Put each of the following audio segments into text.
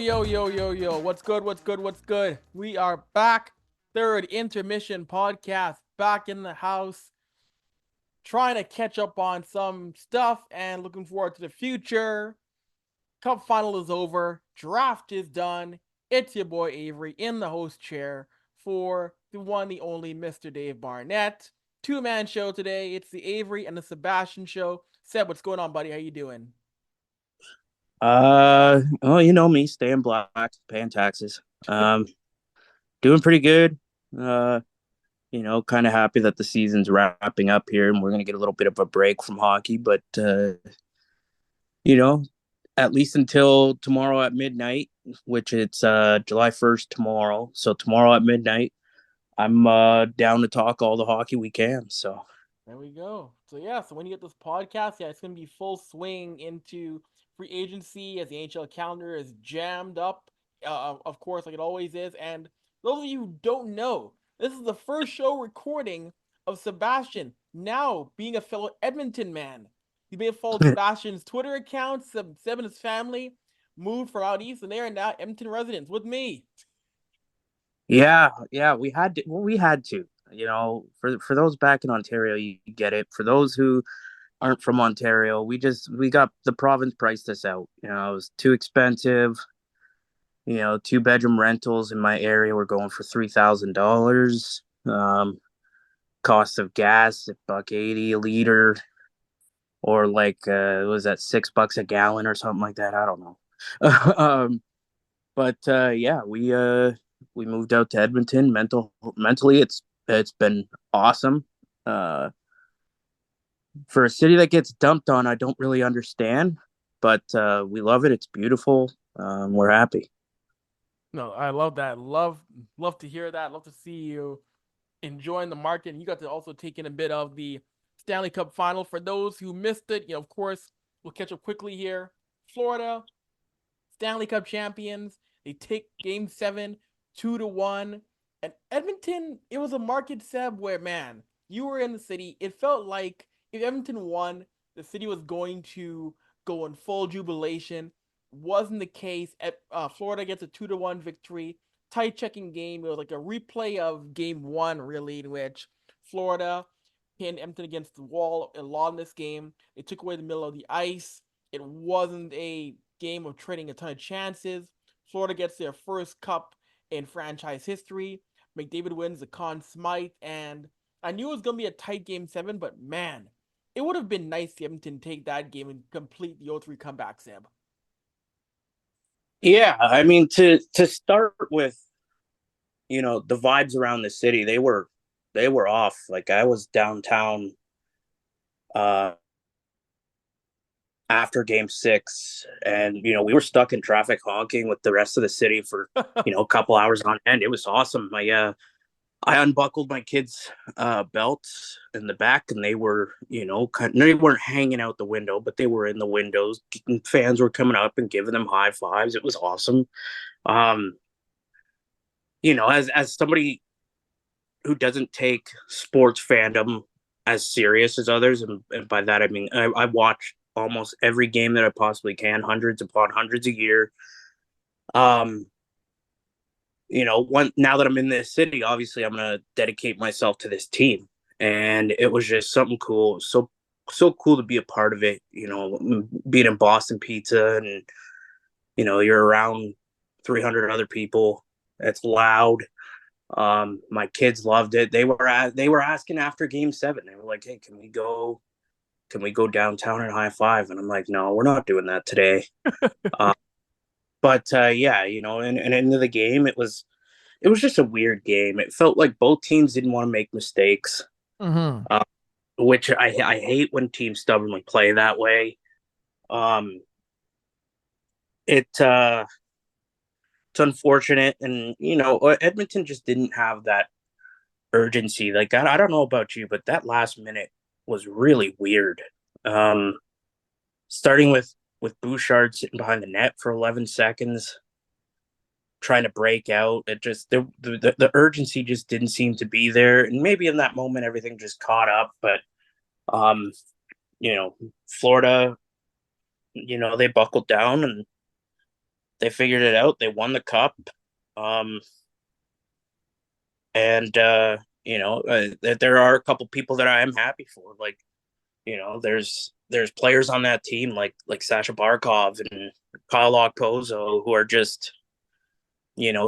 Yo. What's good? What's good? We are back. Third intermission podcast back in the house. Trying to catch up on some stuff and looking forward to the future. Cup final is over. Draft is done. It's your boy Avery in the host chair for the one, the only Mr. Dave Barnett. Two-man show today. It's the Avery and the Sebastian show. Seb, what's going on, buddy? How you doing? Well, you know me, staying black, paying taxes. Doing pretty good. Uh, kind of happy that the season's wrapping up here and we're gonna get a little bit of a break from hockey, but you know, at least until tomorrow at midnight, which it's July 1st tomorrow. So tomorrow at midnight, I'm down to talk all the hockey we can. So There we go. So when you get this podcast, it's gonna be full swing into free agency as the NHL calendar is jammed up, of course, like it always is. And those of you who don't know, this is the first show recording of Sebastian now being a fellow Edmonton man. You may have followed Sebastian's Twitter account. Seb and his family moved from out east, and they are now Edmonton residents with me. yeah, we had to. For those back in Ontario, you get it. For those who aren't from Ontario, we got the province priced us out. It was too expensive. 2-bedroom rentals in my area were going for $3,000. Cost of gas at $1.80 a liter, or like was that $6 a gallon or something like that? I don't know. But yeah, we moved out to Edmonton. Mentally, it's been awesome. Uh, for a city that gets dumped on, I don't really understand, but we love it. It's beautiful. We're happy. No, I love that. Love to hear that. Love to see you enjoying the market. And you got to also take in a bit of the Stanley Cup final. For those who missed it, of course, we'll catch up quickly here. Florida, Stanley Cup champions. They take game 7, 2-1. And Edmonton, it was a market, Seb, where, man, you were in the city. It felt like if Edmonton won, the city was going to go in full jubilation. Wasn't the case. Florida gets a 2-1 victory. Tight checking game. It was like a replay of game 1, really, in which Florida pinned Edmonton against the wall a lot in this game. They took away the middle of the ice. It wasn't a game of trading a ton of chances. Florida gets their first cup in franchise history. McDavid wins the Conn Smythe, and I knew it was going to be a tight game 7, but man, it would have been nice to Edmonton take that game and complete the 0-3 comeback, Seb. Yeah, I mean to start with, the vibes around the city, they were off. Like I was downtown uh after game 6, and we were stuck in traffic honking with the rest of the city for a couple hours on end. It was awesome. I unbuckled my kids' belts in the back, and they were, they weren't hanging out the window, but they were in the windows. Fans were coming up and giving them high fives. It was awesome. Um, as somebody who doesn't take sports fandom as serious as others, and by that I mean I watch almost every game that I possibly can, hundreds upon hundreds a year. Um, now that I'm in this city, obviously I'm gonna dedicate myself to this team, and it was just something cool. So cool to be a part of it. Being in Boston Pizza, and you're around 300 other people. It's loud. My kids loved it. They were asking after game 7. They were like, "Hey, can we go downtown and high five?" And I'm like, "No, we're not doing that today." Uh, but yeah, and into the game, it was just a weird game. It felt like both teams didn't want to make mistakes, Mm-hmm. uh, which I hate when teams stubbornly play that way. Um, it it's unfortunate, and Edmonton just didn't have that urgency. Like I don't know about you, but that last minute was really weird. Um, Starting with Bouchard sitting behind the net for 11 seconds, trying to break out. It just the urgency just didn't seem to be there, and maybe in that moment everything just caught up. But um, you know, Florida, they buckled down, and They figured it out. They won the cup. Um, and there are a couple people that I am happy for. Like, there's players on that team like Sasha Barkov and Kyle Okposo who are just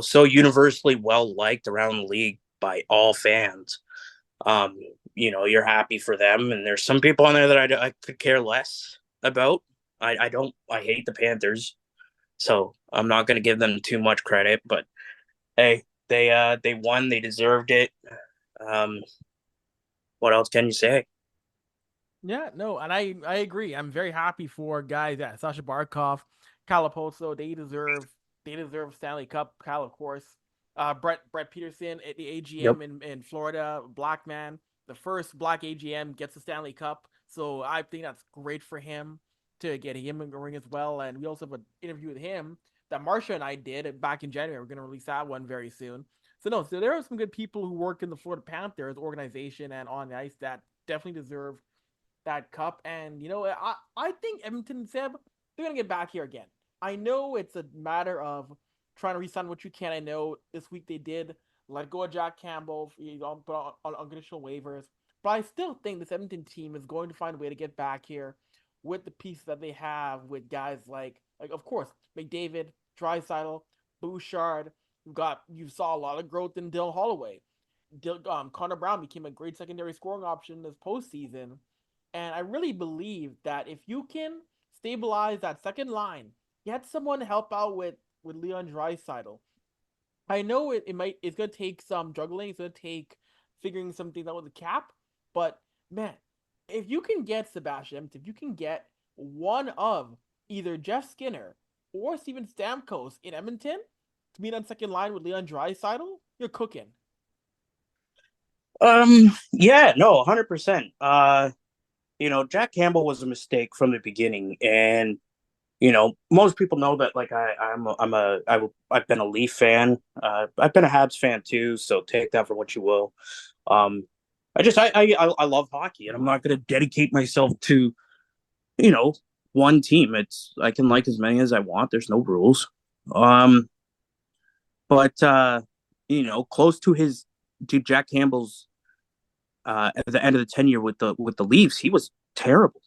so universally well liked around the league by all fans. Um, you're happy for them, and there's some people on there that I could care less about. I don't. I hate the Panthers, so I'm not going to give them too much credit. But hey, they won. They deserved it. Um, what else can you say? Yeah, no, and I agree. I'm very happy for guys at Sasha Barkov, Calaposo. They deserve Stanley Cup. Cal, of course. Brett Peterson at the Yep. AGM in Florida, black man, the first black AGM gets the Stanley Cup. So I think that's great for him to get him in the ring as well. And we also have an interview with him that Marsha and I did back in January. We're gonna release that one very soon. So there are some good people who work in the Florida Panthers organization and on the ice that definitely deserve that cup. And I think Edmonton and Seb, they're gonna get back here again. I know it's a matter of trying to resign what you can. I know this week they did let go of Jack Campbell on unconditional waivers, but I still think this Edmonton team is going to find a way to get back here with the pieces that they have with guys like of course McDavid, Draisaitl, Bouchard. You saw a lot of growth in Dylan Holloway. Connor Brown became a great secondary scoring option this postseason. And I really believe that if you can stabilize that second line, get someone to help out with Leon Draisaitl. I know it's gonna take some juggling, it's gonna take figuring some things out with the cap, but man, if you can get Sebastian, if you can get one of either Jeff Skinner or Steven Stamkos in Edmonton to meet on second line with Leon Draisaitl, you're cooking. Yeah, no, 100%. Jack Campbell was a mistake from the beginning, and most people know that. Like I've been a Leaf fan. I've been a Habs fan too. So take that for what you will. Um, I love hockey, and I'm not going to dedicate myself to you know one team. It's I can like as many as I want. There's no rules. Um, but close to Jack Campbell's at the end of the tenure with the Leafs, he was terrible.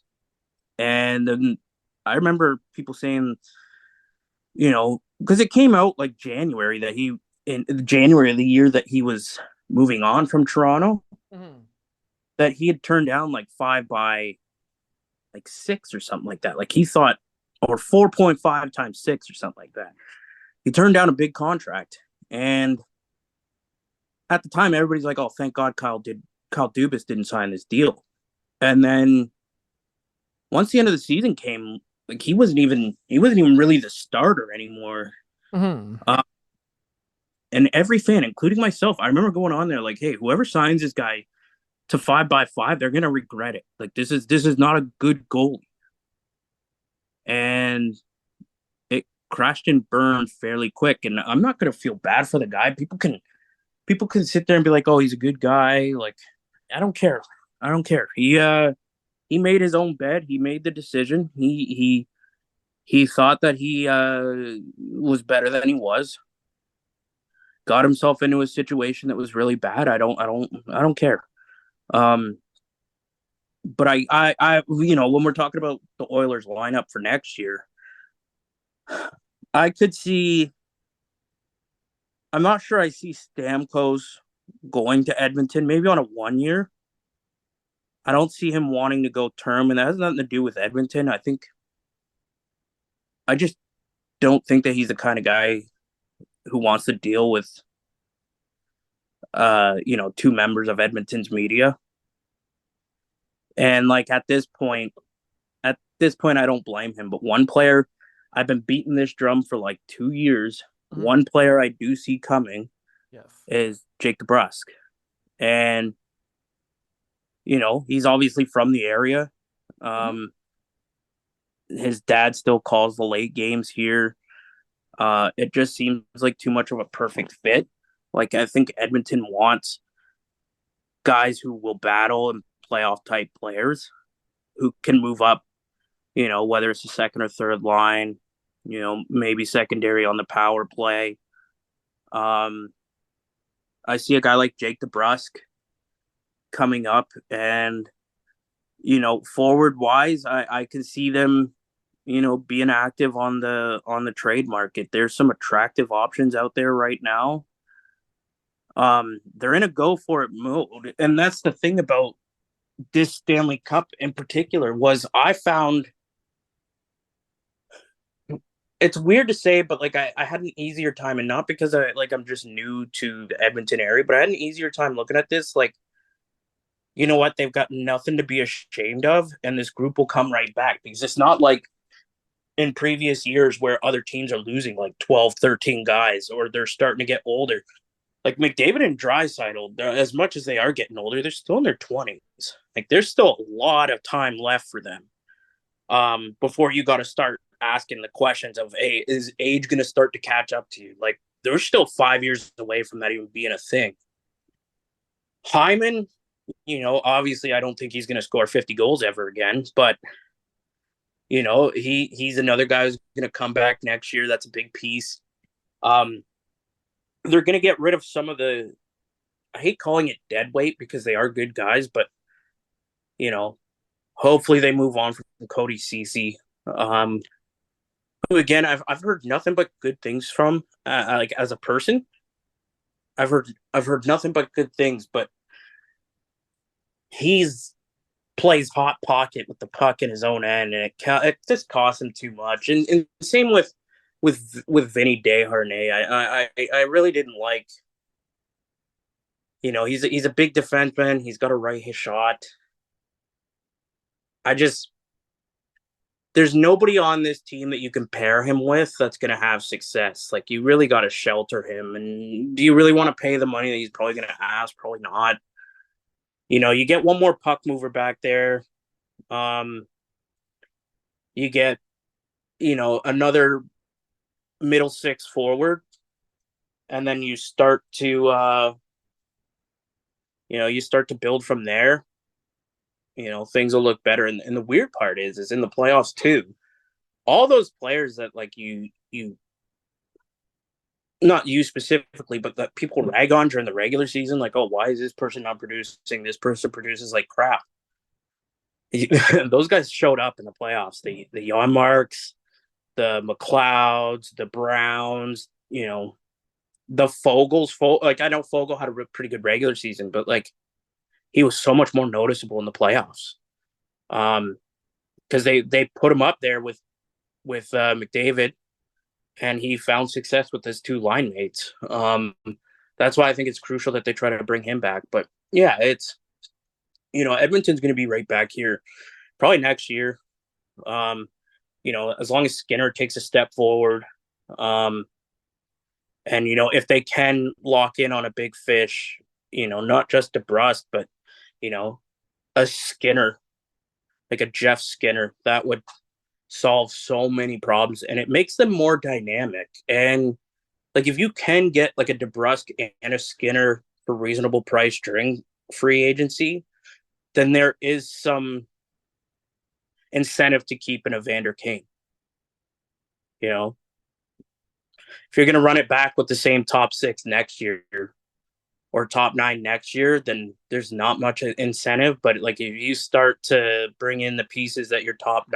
And then I remember people saying, because it came out like January that he in January of the year that he was moving on from Toronto, Mm-hmm. that he had turned down like 5 by 6 or something like that. Like he thought, or 4.5 times 6 or something like that. He turned down a big contract, and at the time, everybody's like, "Oh, thank God, Kyle Dubas didn't sign this deal." And then once the end of the season came, like he wasn't even really the starter anymore. Mm-hmm. Uh, and every fan, including myself, I remember going on there like, "Hey, whoever signs this guy to 5 by 5, they're gonna regret it. Like this is not a good goalie." And it crashed and burned fairly quick. And I'm not gonna feel bad for the guy. People can sit there and be like, "Oh, he's a good guy." Like, I don't care. I don't care. He made his own bed. He made the decision. He thought that he was better than he was. Got himself into a situation that was really bad. I don't care. Um, but when we're talking about the Oilers lineup for next year, I could see. I'm not sure. I see Stamkos going to Edmonton, maybe on a 1 year. I don't see him wanting to go term, and that has nothing to do with Edmonton. I just don't think that he's the kind of guy who wants to deal with two members of Edmonton's media. And like at this point I don't blame him. But one player, I've been beating this drum for like 2 years. Mm-hmm. One player I do see coming Yes. is Jake DeBrusk. And he's obviously from the area. Mm-hmm. Um his dad still calls the late games here. It just seems like too much of a perfect fit. Like I think Edmonton wants guys who will battle and playoff type players who can move up, whether it's the second or third line. maybe secondary on the power play. Um, I see a guy like Jake DeBrusk coming up, and forward wise, I can see them, being active on the trade market. There's some attractive options out there right now. They're in a go for it mode, and that's the thing about this Stanley Cup in particular was I found it's weird to say, but like I had an easier time, and not because I'm just new to the Edmonton area, but I had an easier time looking at this. Like, you know what, they've got nothing to be ashamed of, and this group will come right back because it's not like in previous years where other teams are losing like 12, 13 guys or they're starting to get older. Like McDavid and Draisaitl, as much as they are getting older, they're still in their 20s. Like there's still a lot of time left for them. Before you got to start asking the questions of, hey, is age going to start to catch up to you? Like they're still 5 years away from that even being a thing. Hyman, obviously I don't think he's going to score 50 goals ever again, but he's another guy who's going to come back next year. That's a big piece. Um, they're going to get rid of some of the. I hate calling it dead weight because they are good guys, but you know, hopefully they move on from Cody Ceci. Who again I've heard nothing but good things from. Like as a person, I've heard nothing but good things, but he's plays hot pocket with the puck in his own end, and it just costs him too much. And same with Vinny Desharnais. I really didn't like. He's a big defenseman. He's got to right his shot. I just there's nobody on this team that you can pair him with that's going to have success. Like you really got to shelter him. And do you really want to pay the money that he's probably going to ask? Probably not. You get one more puck mover back there. Um, you get another middle six forward, and then you start to build from there. Things will look better. And the weird part is in the playoffs too. All those players that like you not you specifically, but that people rag on during the regular season, like, oh, why is this person not producing? This person produces like crap. Those guys showed up in the playoffs. The Yarmarks, the McLeods, the Browns, the Fogels. Like I know Fogel had a pretty good regular season, but like he was so much more noticeable in the playoffs. Because they put him up there with McDavid, and he found success with his two line mates. That's why I think it's crucial that they try to bring him back. But yeah, it's Edmonton's going to be right back here probably next year. Um, as long as Skinner takes a step forward, um, and if they can lock in on a big fish, not just DeBrusque, but you know a Skinner, like a Jeff Skinner, that would solve so many problems, and it makes them more dynamic. And like if you can get like a DeBrusque and a Skinner for reasonable price during free agency, then there is some incentive to keep an Evander Kane. You know, if you're going to run it back with the same top six next year or top nine next year, then there's not much incentive. But like if you start to bring in the pieces that your top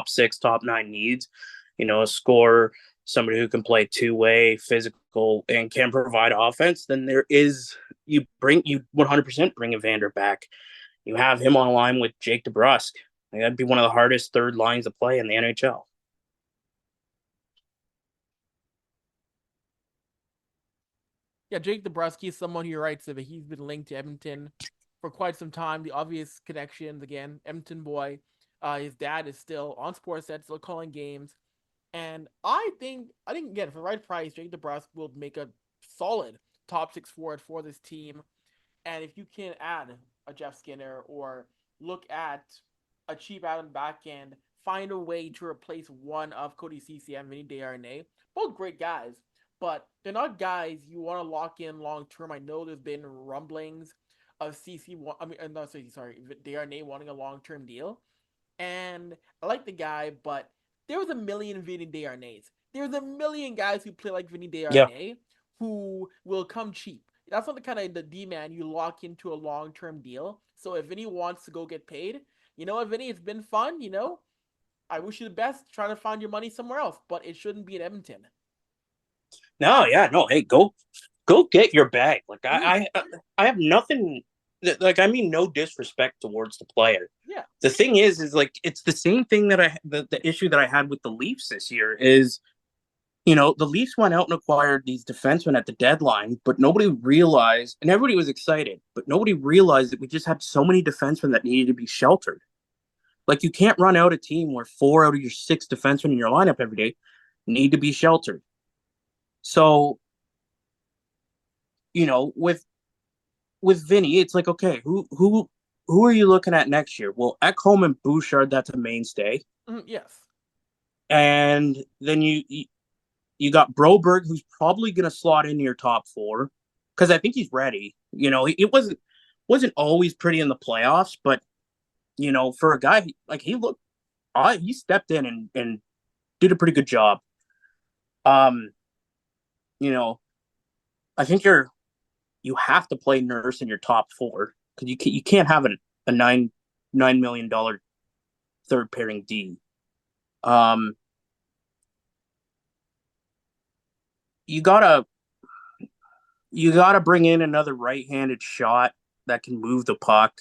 six, top nine needs, a scorer, somebody who can play two-way, physical, and can provide offense, then you 100% bring Evander back. You have him on a line with Jake DeBrusque. Like, that'd be one of the hardest third lines to play in the NHL. Yeah, Jake DeBruski is someone who writes that he's been linked to Edmonton for quite some time. The obvious connections again, Edmonton boy. His dad is still on Sportsnet, still calling games. And I think again, for the right price, Jake DeBrusk will make a solid top six forward for this team. And if you can add a Jeff Skinner or look at a cheap out on the back end, find a way to replace one of Cody Ceci and Vinny Desharnais, both great guys, but they're not guys you want to lock in long term. I know there's been rumblings of Ceci, I mean, sorry, Desharnais wanting a long term deal, and I like the guy, but there was a million Vinny Desharnais. There's a million guys who play like Vinny Yeah. Desharnais who will come cheap. That's not the kind of the demand you lock into a long term deal. So if Vinny wants to go get paid, you know what, Vinny, it's been fun. You know, I wish you the best. Trying to find your money somewhere else, but it shouldn't be in Edmonton. No, yeah, no. Hey, go get your bag. Like Mm-hmm. I have nothing. Like I mean, no disrespect towards the player. Yeah. The thing is like it's the same thing that the issue that I had with the Leafs this year is, the Leafs went out and acquired these defensemen at the deadline, but nobody realized, and everybody was excited, but nobody realized that we just had so many defensemen that needed to be sheltered. Like you can't run out a team where 4 out of your 6 defensemen in your lineup every day need to be sheltered. So, with Vinny, it's like, okay, who are you looking at next year? Well, Ekholm and Bouchard, that's a mainstay. Mm-hmm. Yes. And then you got Broberg, who's probably going to slot into your top four because I think he's ready. It wasn't always pretty in the playoffs, but for a guy like he stepped in and did a pretty good job. Um, you know, I think you have to play Nurse in your top four because you can't have a $9 million third pairing D. Um, you gotta you gotta bring in another right-handed shot that can move the puck.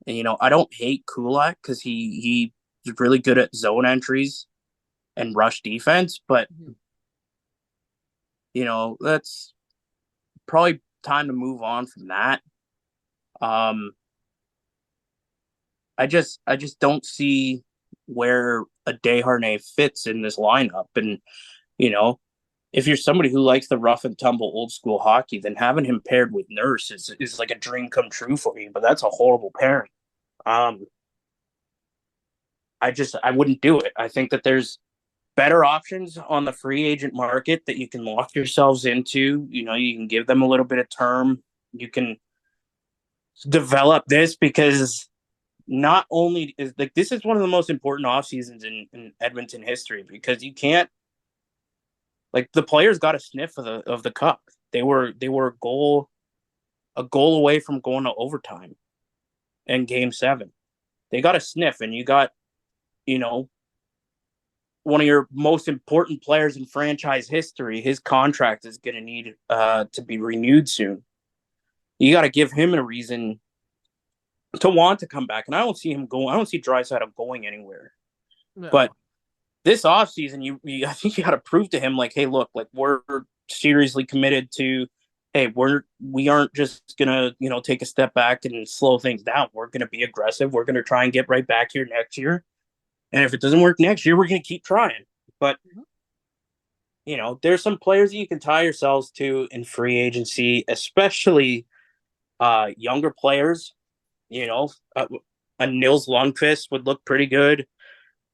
And I don't hate Kulak because he's really good at zone entries and rush defense, but Mm-hmm. that's probably time to move on from that. Um, I just don't see where a Desharnais fits in this lineup, and you know if you're somebody who likes the rough and tumble old school hockey, then having him paired with Nurse is like a dream come true for you. But that's a horrible pairing. Um, I wouldn't do it. I think that there's better options on the free agent market that you can lock yourselves into. You can give them a little bit of term. You can develop this because not only is like this is one of the most important off seasons in Edmonton history because you can't like the players got a sniff of the cup. They were a goal away from going to overtime in game 7. They got a sniff and you got, you know, one of your most important players in franchise history, his contract is going to need to be renewed soon. You got to give him a reason to want to come back. And I don't see him going. I don't see Draisaitl going anywhere. But No. this offseason, I think you got to prove to him, like, hey, look, like we're seriously committed to, hey, we aren't just gonna, take a step back and slow things down. We're gonna be aggressive. We're gonna try and get right back here next year. And if it doesn't work next year, we're gonna keep trying. But Mm-hmm. there's some players that you can tie yourselves to in free agency, especially younger players. You know, uh, a Nils Lundqvist would look pretty good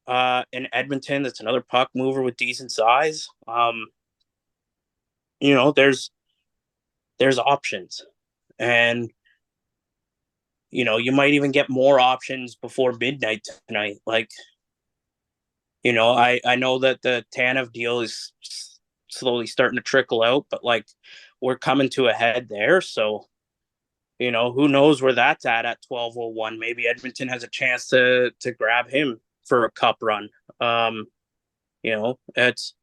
in Edmonton. That's another puck mover with decent size. There's options, and you might even get more options before midnight tonight. Like, I know that the Tanev deal is slowly starting to trickle out, but like we're coming to a head there. So, who knows where that's at 12:01. Maybe Edmonton has a chance to grab him for a cup run. It's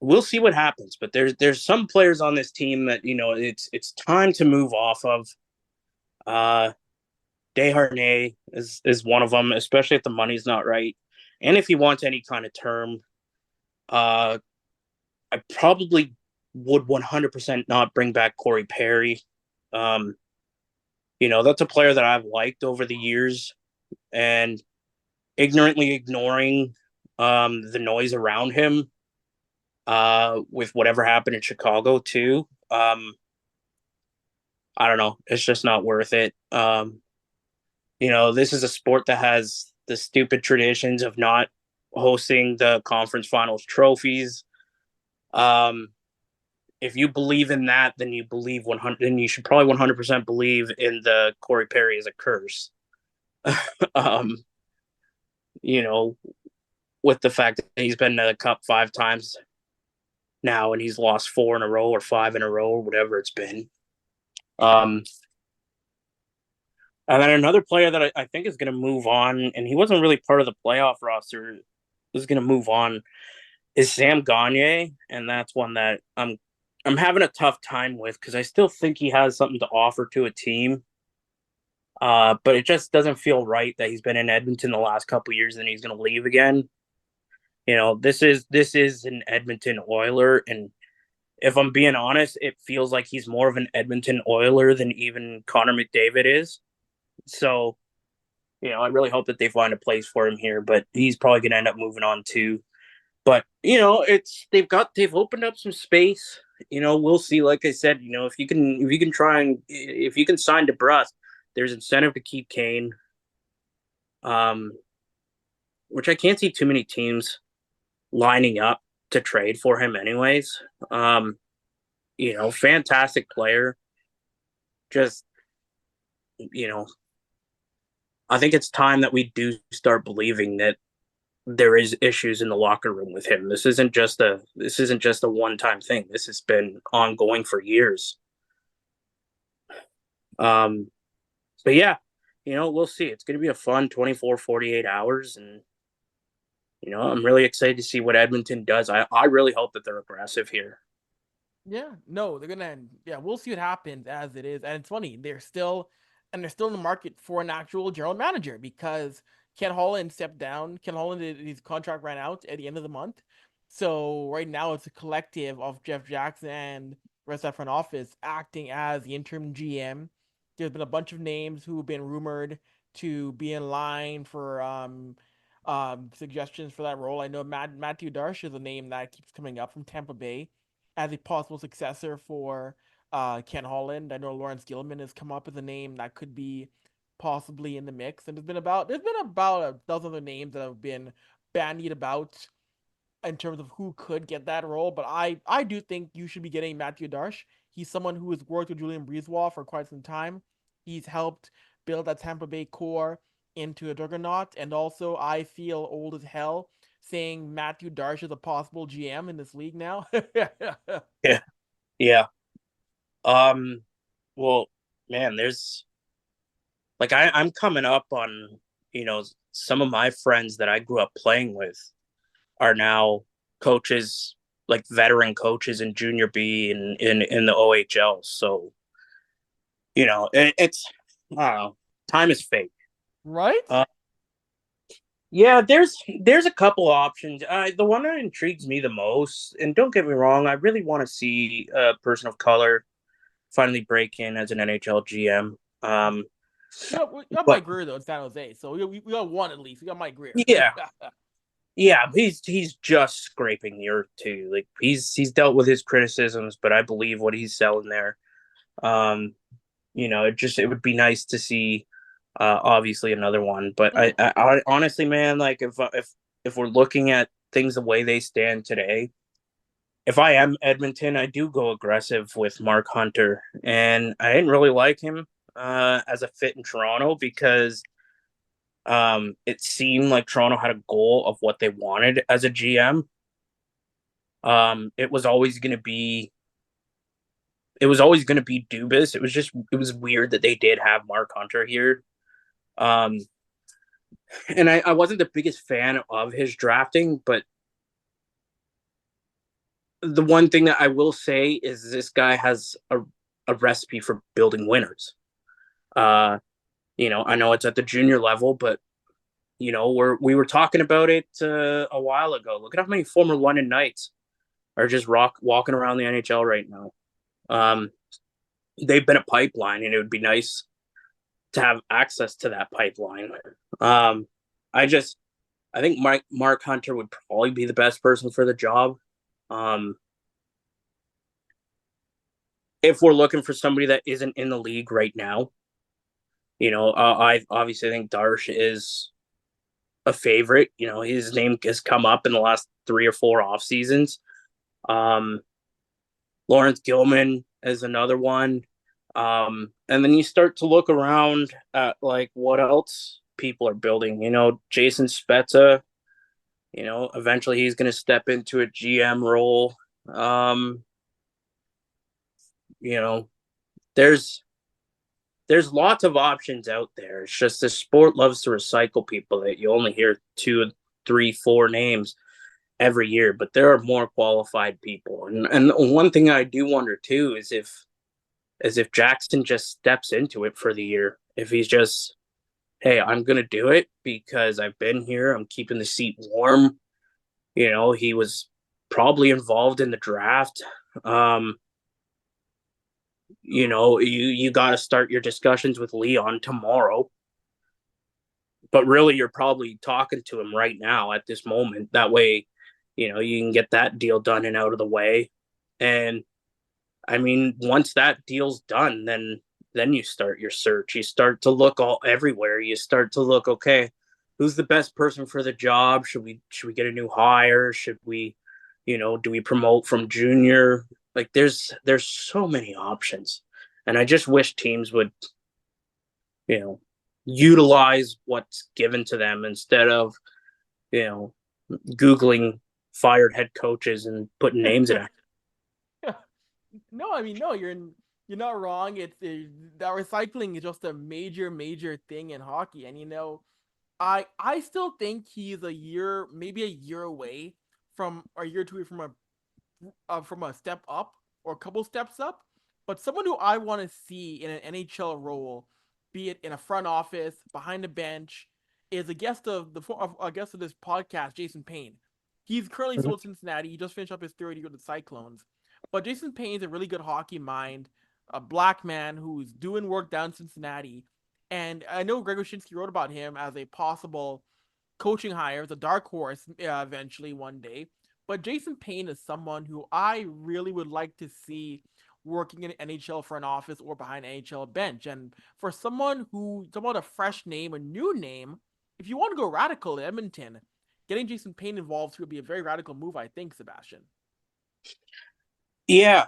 we'll see what happens, but there's some players on this team that it's time to move off of. Uh Desharnais is one of them, especially if the money's not right. And if he wants any kind of term, uh, I probably would 100% not bring back Corey Perry. Um, that's a player that I've liked over the years and ignorantly ignoring the noise around him with whatever happened in Chicago, too. I don't know. It's just not worth it. This is a sport that has the stupid traditions of not hosting the conference finals trophies. Um, if you believe in that, then you believe 100. Then you should probably 100% believe in the Corey Perry as a curse. um, you know, with the fact that he's been to the Cup 5 times now and he's lost 4 in a row or 5 in a row or whatever it's been. Um, and then another player that I think is going to move on, and he wasn't really part of the playoff roster, is going to move on, is Sam Gagne, and that's one that I'm having a tough time with because I still think he has something to offer to a team. But it just doesn't feel right that he's been in Edmonton the last couple of years and he's going to leave again. This is an Edmonton Oiler, and if I'm being honest, it feels like he's more of an Edmonton Oiler than even Connor McDavid is. So, I really hope that they find a place for him here, but he's probably going to end up moving on too. But it's they've opened up some space. We'll see. Like I said, if you can sign DeBrus, there's incentive to keep Kane. Um, which I can't see too many teams lining up to trade for him, anyways. Fantastic player. Just you know, I think it's time that we do start believing that there is issues in the locker room with him. This isn't just a one-time thing. This has been ongoing for years. Um, but yeah, we'll see. It's going to be a fun 24, 48 hours, and I'm really excited to see what Edmonton does. I really hope that they're aggressive here. Yeah, no, they're gonna. Yeah, we'll see what happens as it is. And it's funny, they're still in the market for an actual general manager because Ken Holland stepped down. Ken Holland, his contract ran out at the end of the month. So right now it's a collective of Jeff Jackson and the rest of that front office acting as the interim GM. There's been a bunch of names who've been rumored to be in line for suggestions for that role. I know Matthew Darsh is a name that keeps coming up from Tampa Bay as a possible successor for Ken Holland. I know Lawrence Gilman has come up as a name that could be possibly in the mix, and there's been about a dozen other names that have been bandied about in terms of who could get that role. But I do think you should be getting Matthew Darsh. He's someone who has worked with Julian Breezewall for quite some time. He's helped build that Tampa Bay core into a juggernaut, and also I feel old as hell saying Matthew Darsh is a possible GM in this league now. Yeah, yeah. Um, well, man, there's like I'm coming up on some of my friends that I grew up playing with are now coaches, like veteran coaches in junior B and in the OHL. So it's I don't know, time is fake. Right? Uh, yeah, there's a couple options. The one that intrigues me the most, and don't get me wrong, I really want to see a person of color finally break in as an NHL GM. We got But Mike Greer though in San Jose, so we got one at least. We got Mike Greer. yeah, yeah, he's just scraping the earth too. Like he's dealt with his criticisms, but I believe what he's selling there. Um, it would be nice to see, obviously another one. But I, Mm. I, I honestly, man, like if we're looking at things the way they stand today, if I am Edmonton, I do go aggressive with Mark Hunter, and I didn't really like him as a fit in Toronto because it seemed like Toronto had a goal of what they wanted as a GM. It was always going to be Dubas. It was weird that they did have Mark Hunter here. Um, and I wasn't the biggest fan of his drafting, but the one thing that I will say is this guy has a recipe for building winners. Uh, I know it's at the junior level, but we were talking about it a while ago. Look at how many former London Knights are just walking around the NHL right now. Um, they've been a pipeline, and it would be nice to have access to that pipeline. Um, I just I think Mark Hunter would probably be the best person for the job. Um, if we're looking for somebody that isn't in the league right now, I obviously think Darsh is a favorite. His name has come up in the last 3 or 4 off seasons. Um, Lawrence Gilman is another one. And then you start to look around at like what else people are building. Jason Spezza Eventually he's going to step into a GM role. Um, you know, there's there's lots of options out there. It's just the sport loves to recycle people that you only hear two, three, four names every year, but there are more qualified people. And one thing I do wonder too is if Jackson just steps into it for the year. If he's just, hey, I'm gonna do it because I've been here. I'm keeping the seat warm. He was probably involved in the draft. Um, you got to start your discussions with Leon tomorrow, but really you're probably talking to him right now at this moment. That way, you can get that deal done and out of the way. And I mean, once that deal's done, then you start your search. You start to look all everywhere. You start to look, okay, who's the best person for the job? Should we get a new hire? Should we, do we promote from junior? Like there's so many options. And I just wish teams would, you know, utilize what's given to them instead of, you know, Googling fired head coaches and putting names in it. No, I mean, no, you're not wrong. That recycling is just a major thing in hockey, and I still think he's a year, maybe a year away from a year or two from a step up or a couple steps up. But someone who I want to see in an NHL role, be it in a front office, behind the bench, is a guest of this podcast, Jason Payne. He's currently still at Cincinnati. He just finished up his third year with the Cyclones. But Jason Payne's a really good hockey mind, a black man who's doing work down in Cincinnati. And I know Greg Wyshynski wrote about him as a possible coaching hire, as a dark horse eventually one day. But Jason Payne is someone who I really would like to see working in an NHL front office or behind an NHL bench. And for someone a fresh name, a new name, if you want to go radical in Edmonton, getting Jason Payne involved would be a very radical move, I think, Sebastian. Yeah,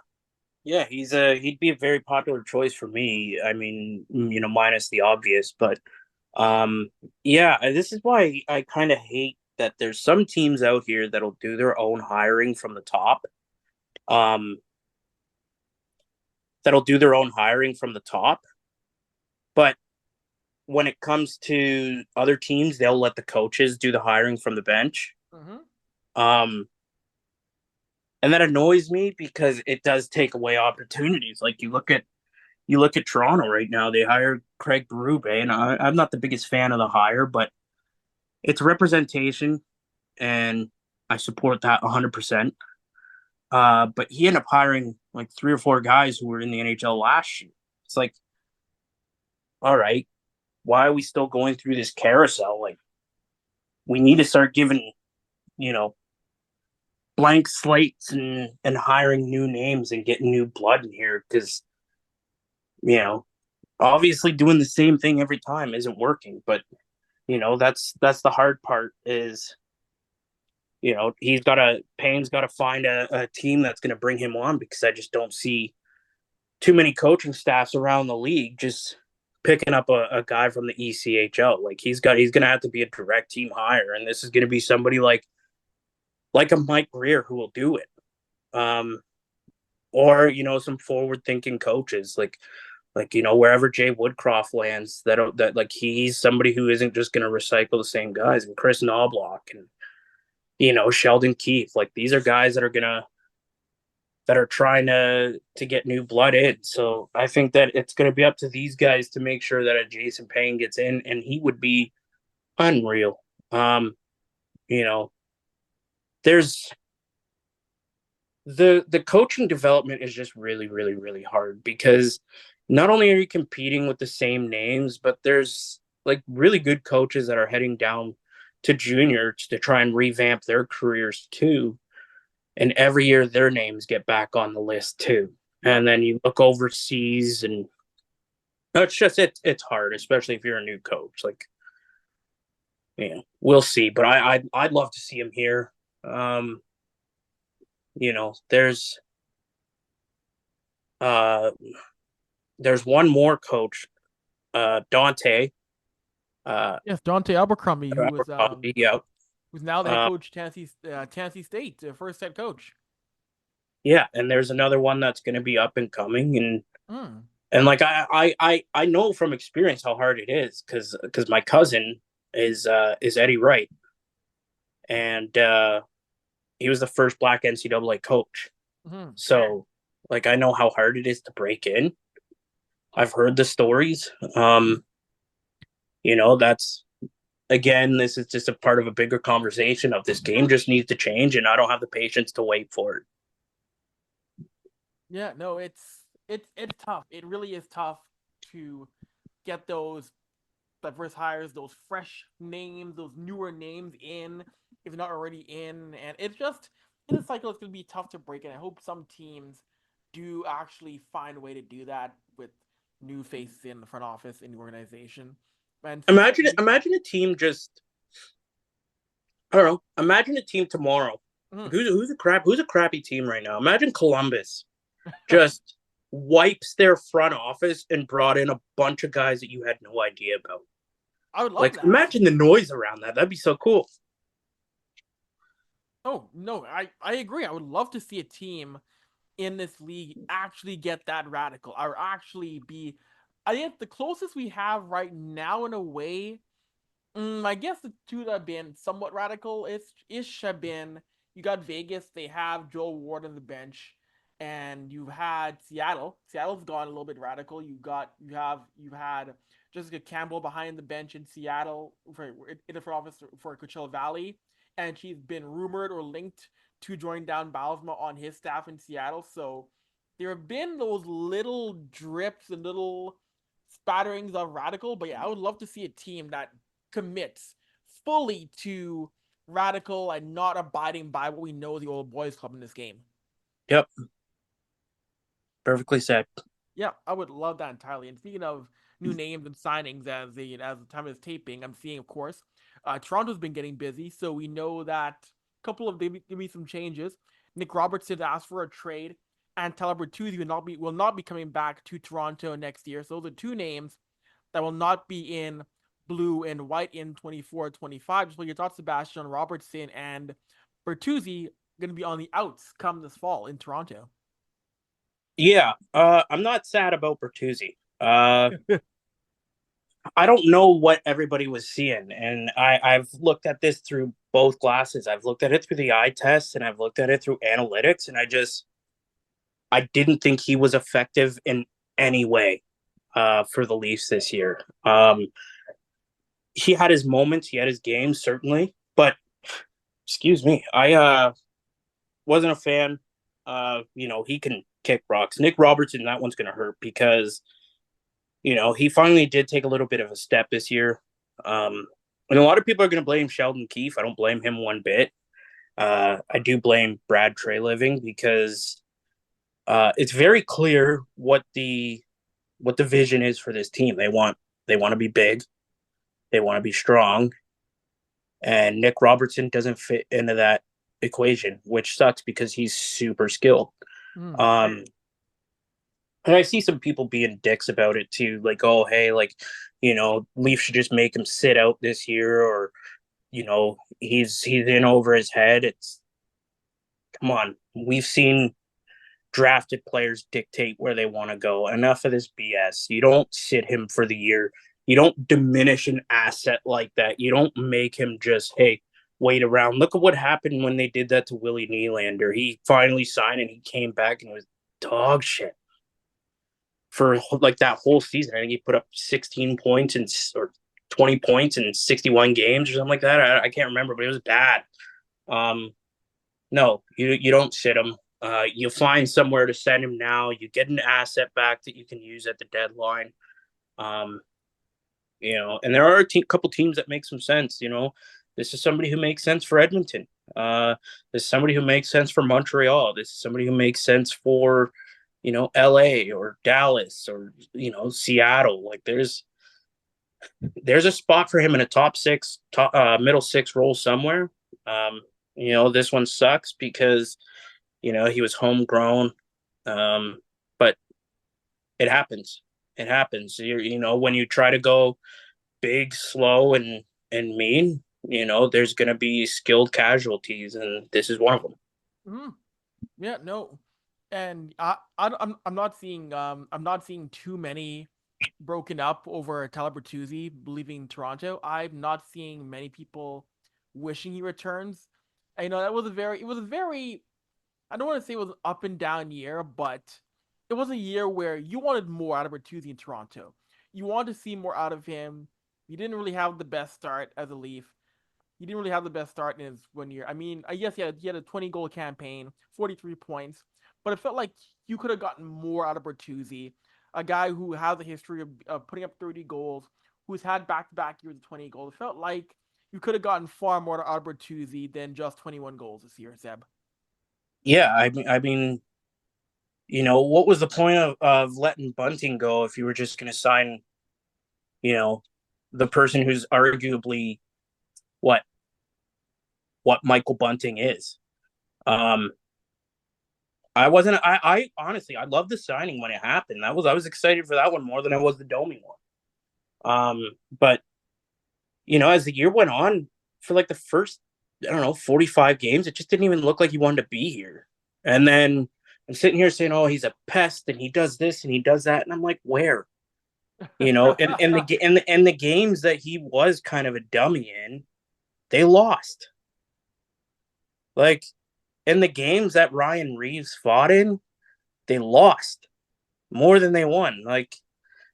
yeah, he'd be a very popular choice for me. I mean, minus the obvious, but um, yeah, this is why I kind of hate that there's some teams out here that'll do their own hiring from the top. Um, that'll do their own hiring from the top, but when it comes to other teams, they'll let the coaches do the hiring from the bench. Mm-hmm. Um, and that annoys me because it does take away opportunities. Like you look at Toronto right now. They hired Craig Berube, and I'm not the biggest fan of the hire, but it's representation, and I support that 100%. But he ended up hiring like three or four guys who were in the NHL last year. It's like, all right, why are we still going through this carousel? Like, we need to start giving, you know, blank slates and hiring new names and getting new blood in here because, you know, obviously doing the same thing every time isn't working. But that's the hard part is Payne's got to find a team that's going to bring him on because I just don't see too many coaching staffs around the league just picking up a guy from the ECHL. Like he's going to have to be a direct team hire, and this is going to be somebody like a Mike Greer who will do it. Um, or some forward thinking coaches like wherever Jay Woodcroft lands, that like he's somebody who isn't just going to recycle the same guys, and Chris Knobloch and Sheldon Keefe. Like these are guys that are trying to get new blood in. So I think that it's going to be up to these guys to make sure that a Jason Payne gets in, and he would be unreal. You know, there's the coaching development is just really, really, really hard because not only are you competing with the same names, but there's like really good coaches that are heading down to juniors to try and revamp their careers too. And every year their names get back on the list too. Yep. And then you look overseas and it's hard, especially if you're a new coach. Like, we'll see. But I'd love to see him here. Um, you know, there's uh there's one more coach, Dante, uh Yes, Dante Abercrombie, who was yeah. who's now the head Uh, coach Tennessee State, first head coach. yeah, and there's another one that's going to be up and coming, Mm. and like I know from experience how hard it is because my cousin is Eddie Wright, and he was the first black NCAA coach. Mm-hmm. So like I know how hard it is to break in. I've heard the stories. That's again, this is just a part of a bigger conversation of this game just needs to change, and I don't have the patience to wait for it. Yeah, no, it's tough. It really is tough to get those diverse hires, those fresh names, those newer names in if they're not already in, and it's just in a cycle. It's gonna be tough to break. And I hope some teams do actually find a way to do that with new faces in the front office in the organization. And speaking of Imagine a team just I don't know. Imagine a team tomorrow. mm, Who's a crappy team right now? Imagine Columbus just wipes their front office and brought in a bunch of guys that you had no idea about. I would love Like that. imagine the noise around that. That'd be so cool. Oh no, I agree. I would love to see a team in this league actually get that radical or actually be. I think the closest we have right now in a way. I guess the two that have been somewhat radical ish have been you got Vegas, they have Joel Ward on the bench, and you've had Seattle. Seattle's gone a little bit radical. You've had Jessica Campbell behind the bench in Seattle for in the front office for Coachella Valley, and she's been rumored or linked to join down Baalsma on his staff in Seattle. So there have been those little drips and little spatterings of radical, but yeah, I would love to see a team that commits fully to radical and not abiding by what we know the old boys club in this game. Yep, perfectly said. Yeah, I would love that entirely. And speaking of new names and signings, as the time is taping, I'm seeing, of course, Toronto's been getting busy, so we know that a couple of there be some changes. Nick Robertson asked for a trade, and Tyler Bertuzzi will not be coming back to Toronto next year. So those are two names that will not be in blue and white in 24-25. Just what your thoughts, Sebastian, Robertson, and Bertuzzi going to be on the outs come this fall in Toronto. Yeah, I'm not sad about Bertuzzi. I don't know what everybody was seeing, and I've looked at this through both glasses. I've looked at it through the eye test, and I've looked at it through analytics, and I didn't think he was effective in any way for the Leafs this year. He had his moments, he had his games certainly, but excuse me, I wasn't a fan. He can kick rocks. Nick Robertson, that one's going to hurt because he finally did take a little bit of a step this year. And a lot of people are going to blame Sheldon Keefe. I don't blame him one bit. I do blame Brad Treliving because it's very clear what the vision is for this team. They want to be big, they want to be strong, and Nick Robertson doesn't fit into that equation, which sucks because he's super skilled. Mm. Um, and I see some people being dicks about it too, like, oh, hey, like, Leaf should just make him sit out this year, or he's in over his head. It's come on, we've seen drafted players dictate where they want to go. Enough of this BS. You don't sit him for the year. You don't diminish an asset like that. You don't make him just, hey, wait around. Look at what happened when they did that to Willie Nylander. He finally signed and he came back and it was dog shit for like that whole season. I think he put up 16 points or 20 points in 61 games or something like that. I can't remember, but it was bad. Um, no, you don't sit him. You find somewhere to send him now. You get an asset back that you can use at the deadline. Um, and there are couple teams that make some sense. This is somebody who makes sense for Edmonton. This is somebody who makes sense for Montreal. This is somebody who makes sense for, LA or Dallas or Seattle. Like there's a spot for him in a middle six role somewhere. Um, this one sucks because he was homegrown, but it happens. It happens. When you try to go big, slow, and mean, there's going to be skilled casualties, and this is one of them. Mhm. Yeah, no, and I'm not seeing too many broken up over Tyler Bertuzzi leaving Toronto. I'm not seeing many people wishing he returns. And, that was a very it was a very I don't want to say it was an up and down year, but it was a year where you wanted more out of Bertuzzi in Toronto. You wanted to see more out of him. He didn't really have the best start as a Leaf. He didn't really have the best start in his 1 year. I mean, I guess he had a 20-goal campaign, 43 points, but it felt like you could have gotten more out of Bertuzzi, a guy who has a history of putting up 30 goals, who's had back-to-back years of 20 goals. It felt like you could have gotten far more out of Bertuzzi than just 21 goals this year, Seb. Yeah, I mean, what was the point of letting Bunting go if you were just going to sign, you know, the person who's arguably what what Michael Bunting is? Um, I wasn't. I honestly, I loved the signing when it happened. I was excited for that one more than I was the Domi one. But as the year went on, for like the first, I don't know, 45 games, it just didn't even look like he wanted to be here. And then I'm sitting here saying, "Oh, he's a pest, and he does this and he does that," and I'm like, "Where?" And the games that he was kind of a dummy in, they lost. Like in the games that Ryan Reeves fought in, they lost more than they won. Like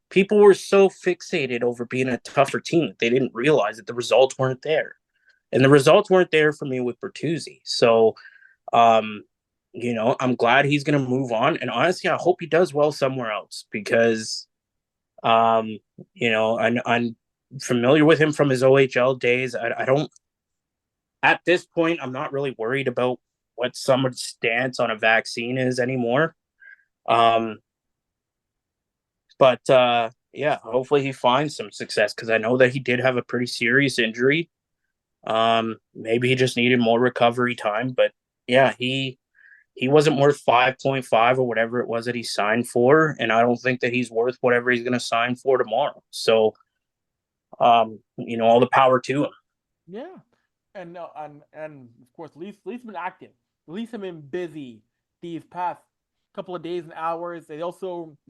people were so fixated over being a tougher team that they didn't realize that the results weren't there. And the results weren't there for me with Bertuzzi. So, um, I'm glad he's going to move on. And honestly, I hope he does well somewhere else because, um, I'm familiar with him from his OHL days. I don't, at this point, I'm not really worried about what someone's stance on a vaccine is anymore. Um, but yeah, hopefully he finds some success because I know that he did have a pretty serious injury. Maybe he just needed more recovery time, but yeah, he wasn't worth 5.5 or whatever it was that he signed for, and I don't think that he's worth whatever he's going to sign for tomorrow. So, all the power to him. Yeah, and no, and of course, Leafs been active. The Leafs have been busy these past couple of days and hours. They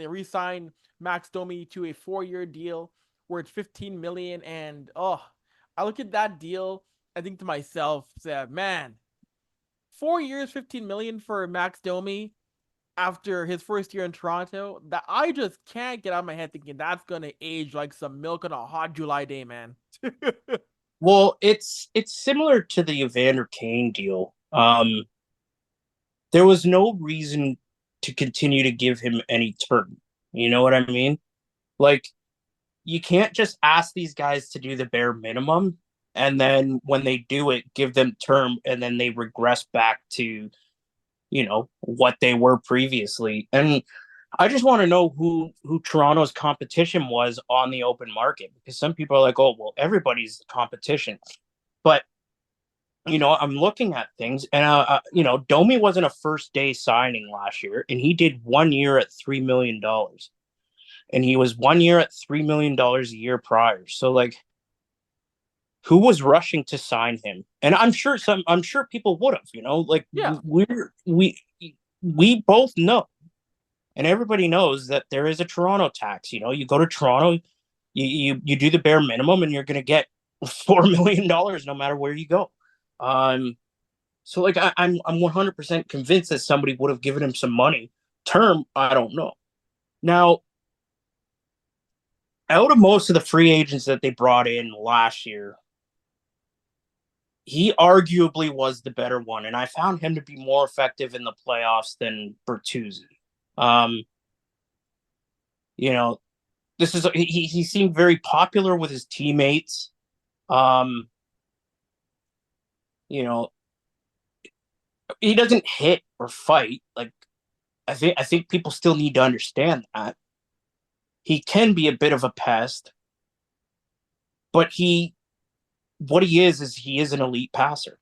re-signed Max Domi to a 4-year deal where it's 15 million. And I look at that deal, I think to myself, that man, 4 years, 15 million for Max Domi after his first year in Toronto. That I just can't get out of my head thinking that's gonna age like some milk on a hot July day, man. Well, it's similar to the Evander Kane deal. There was no reason to continue to give him any term. You know what I mean? Like you can't just ask these guys to do the bare minimum and then when they do it, give them term and then they regress back to, what they were previously. And I just want to know who Toronto's competition was on the open market because some people are like, "Oh, well, everybody's competition." But I'm looking at things, and Domi wasn't a first day signing last year, and he did 1 year at $3 million, and he was 1 year at $3 million a year prior. So like, who was rushing to sign him? And I'm sure people would have, like Yeah, we both know, and everybody knows that there is a Toronto tax. You go to Toronto, you do the bare minimum, and you're going to get $4 million no matter where you go. Um, So like I'm 100% convinced that somebody would have given him some money. Term, I don't know. Now, out of most of the free agents that they brought in last year, he arguably was the better one, and I found him to be more effective in the playoffs than Bertuzzi. Um, you know, he seemed very popular with his teammates. Um, you know, he doesn't hit or fight. Like I think people still need to understand that. He can be a bit of a pest, but what he is an elite passer.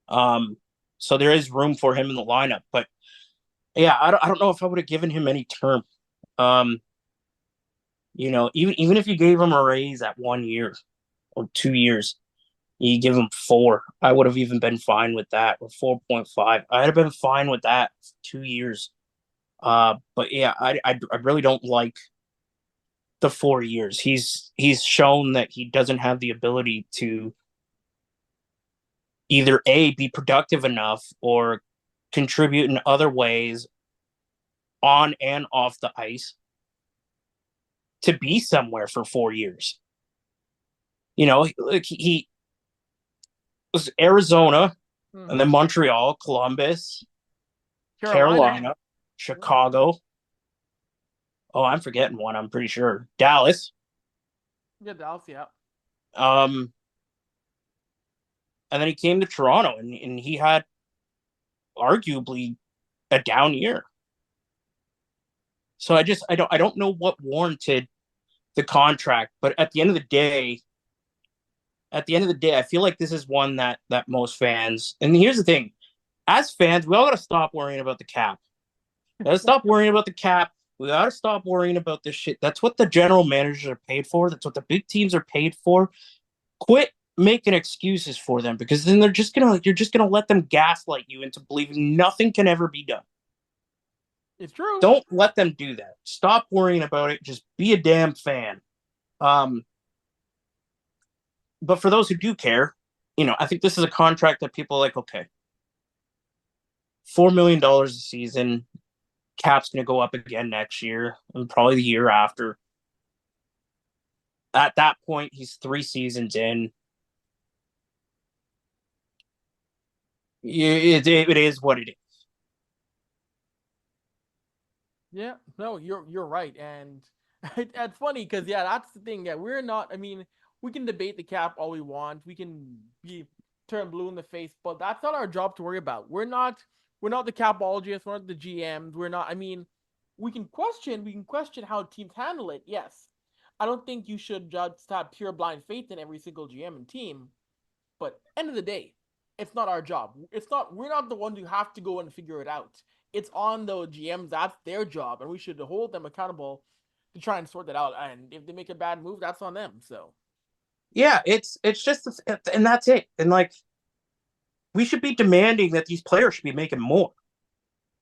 Um, so there is room for him in the lineup. But yeah, I don't know if I would have given him any term. Um, even if you gave him a raise at 1 year or 2 years, You give him 4. I would have even been fine with that, or 4.5. I'd have been fine with that for 2 years. But yeah, I really don't like the 4 years. He's shown that he doesn't have the ability to either A, be productive enough or contribute in other ways on and off the ice to be somewhere for 4 years. Like he was Arizona and then Mm-hmm. Montreal, Columbus, Carolina. Carolina, Yeah. Chicago. Oh, I'm forgetting one. I'm pretty sure Dallas. Yeah, Dallas. Yeah. Um, and then he came to Toronto, and he had arguably a down year. So I don't know what warranted the contract, but at the end of the day, I feel like this is one that most fans. And here's the thing: as fans, we all got to stop worrying about the cap. We got to stop worrying about the cap. We got to stop worrying about this shit. That's what the general managers are paid for. That's what the big teams are paid for. Quit making excuses for them, because then you're just gonna let them gaslight you into believing nothing can ever be done. It's true. Don't let them do that. Stop worrying about it. Just be a damn fan. Um, but for those who do care, I think this is a contract that people are like, okay, $4 million a season. Cap's going to go up again next year and probably the year after. At that point, he's 3 seasons in. It is what it is. Yeah, no, you're right, and it's funny because yeah, that's the thing. Yeah, we're not. I mean, we can debate the cap all we want. We can be turn blue in the face, but that's not our job to worry about. We're not the capologists. We're not the GMs. We're not. I mean, we can question how teams handle it. Yes, I don't think you should just have pure blind faith in every single GM and team. But end of the day, it's not our job. It's not. We're not the ones who have to go and figure it out. It's on the GMs. That's their job, and we should hold them accountable to try and sort that out. And if they make a bad move, that's on them. So Yeah, it's just, and that's it. And like, we should be demanding that these players should be making more.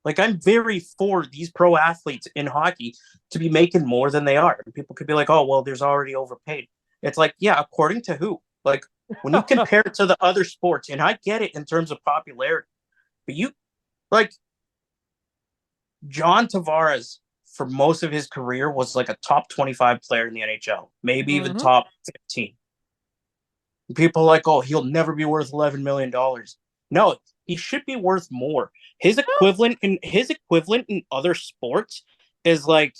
Like, I'm very for these pro athletes in hockey to be making more than they are. And people could be like, oh, well, there's already overpaid. It's like, yeah, according to who? Like, when you compare it to the other sports, and I get it in terms of popularity, but like, John Tavares, for most of his career, was like a top 25 player in the NHL, maybe even mm-hmm. top 15. People are like, oh, he'll never be worth $11 million. No, he should be worth more. His equivalent in other sports is like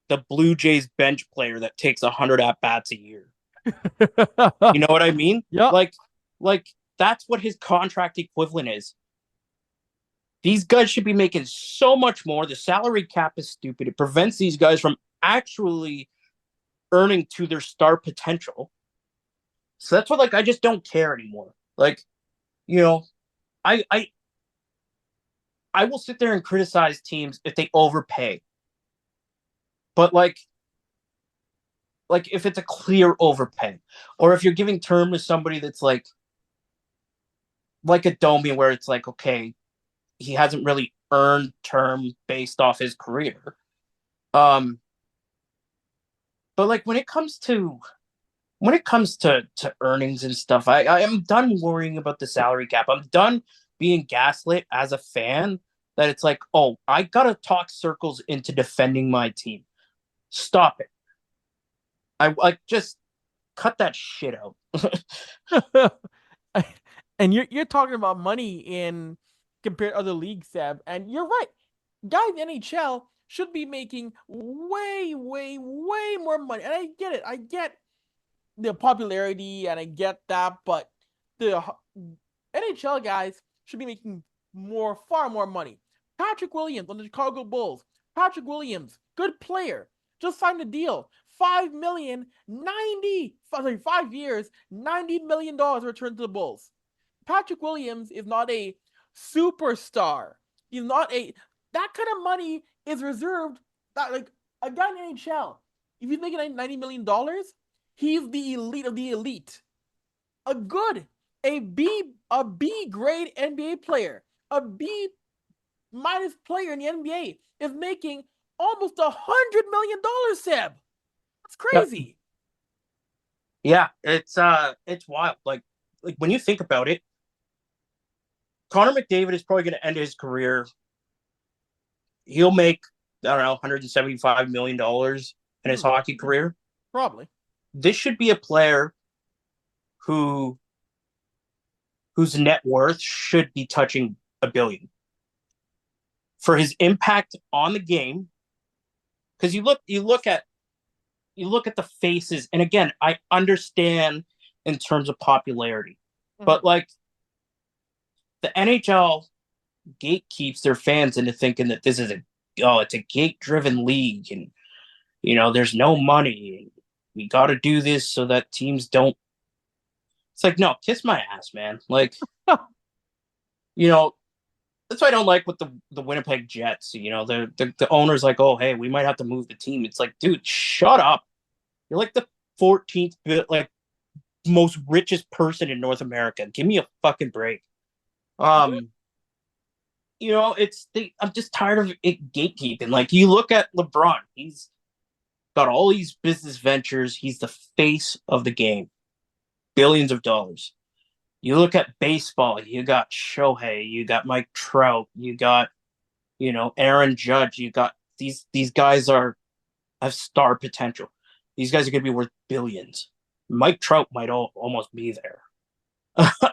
the Blue Jays bench player that takes 100 at bats a year. You know what I mean? Yep. Like that's what his contract equivalent is. These guys should be making so much more. The salary cap is stupid. It prevents these guys from actually earning to their star potential. So that's what, like, I just don't care anymore. Like, you know, I I I will sit there and criticize teams if they overpay. But like if it's a clear overpay, or if you're giving term to somebody that's like a Domi, where it's like, okay, he hasn't really earned term based off his career. Um, but like when it comes to earnings and stuff, I am done worrying about the salary cap. I'm done being gaslit as a fan that it's like, oh, I gotta talk circles into defending my team. Stop it. I just cut that shit out. And you're talking about money in compared to other leagues, Seb, and you're right. Guys in the NHL should be making way, way, way more money. And I get it. I get the popularity and I get that, but the NHL guys should be making far more money. Patrick Williams on the Chicago Bulls. Patrick Williams, good player, just signed a deal. 5 million, 5 years, $90 million returned to the Bulls. Patrick Williams is not a superstar. He's not a that kind of money is reserved that like a guy in the NHL. If he's making $90 million, he's the elite of the elite. A good a B grade NBA player, a B minus player in the NBA is making almost $100 million, Seb. That's Yeah, crazy. yeah, it's wild. Like when you think about it, Connor McDavid is probably going to end his career. He'll make, I don't know, $175 million in his hockey career. Probably. This should be a player who whose net worth should be touching $1 billion for his impact on the game. Because you look at the faces, and again, I understand in terms of popularity, Mm-hmm. but like the NHL gatekeeps their fans into thinking that this is it's a gate driven league, and there's no money, and we got to do this so that teams don't. It's like, no, kiss my ass, man. Like, you know that's why I don't like with the Winnipeg Jets. The owner's like, oh hey, we might have to move the team. It's like, dude, shut up. You're like the 14th like most richest person in North America. Give me a fucking break. Um, I'm just tired of it gatekeeping. Like you look at LeBron, he's got all these business ventures. He's the face of the game, billions of dollars. You look at baseball, you got Shohei, you got Mike Trout, you got Aaron Judge, you got these guys have star potential. These guys are going to be worth billions. Mike Trout might almost be there.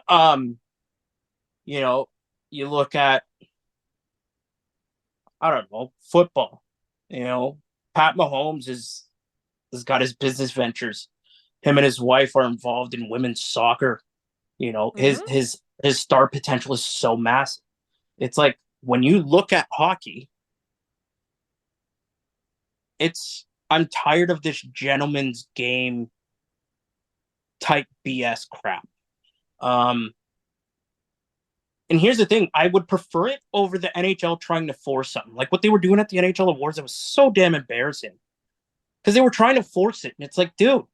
um, you know, you look at, I don't know, football. You know, Pat Mahomes has got his business ventures. Him and his wife are involved in women's soccer. His Mm-hmm. his his star potential is so massive. It's like when you look at hockey, it's I'm tired of this gentleman's game type BS crap. Um, and here's the thing: I would prefer it over the NHL trying to force something like what they were doing at the NHL awards. It was so damn embarrassing because they were trying to force it, and it's like, dude,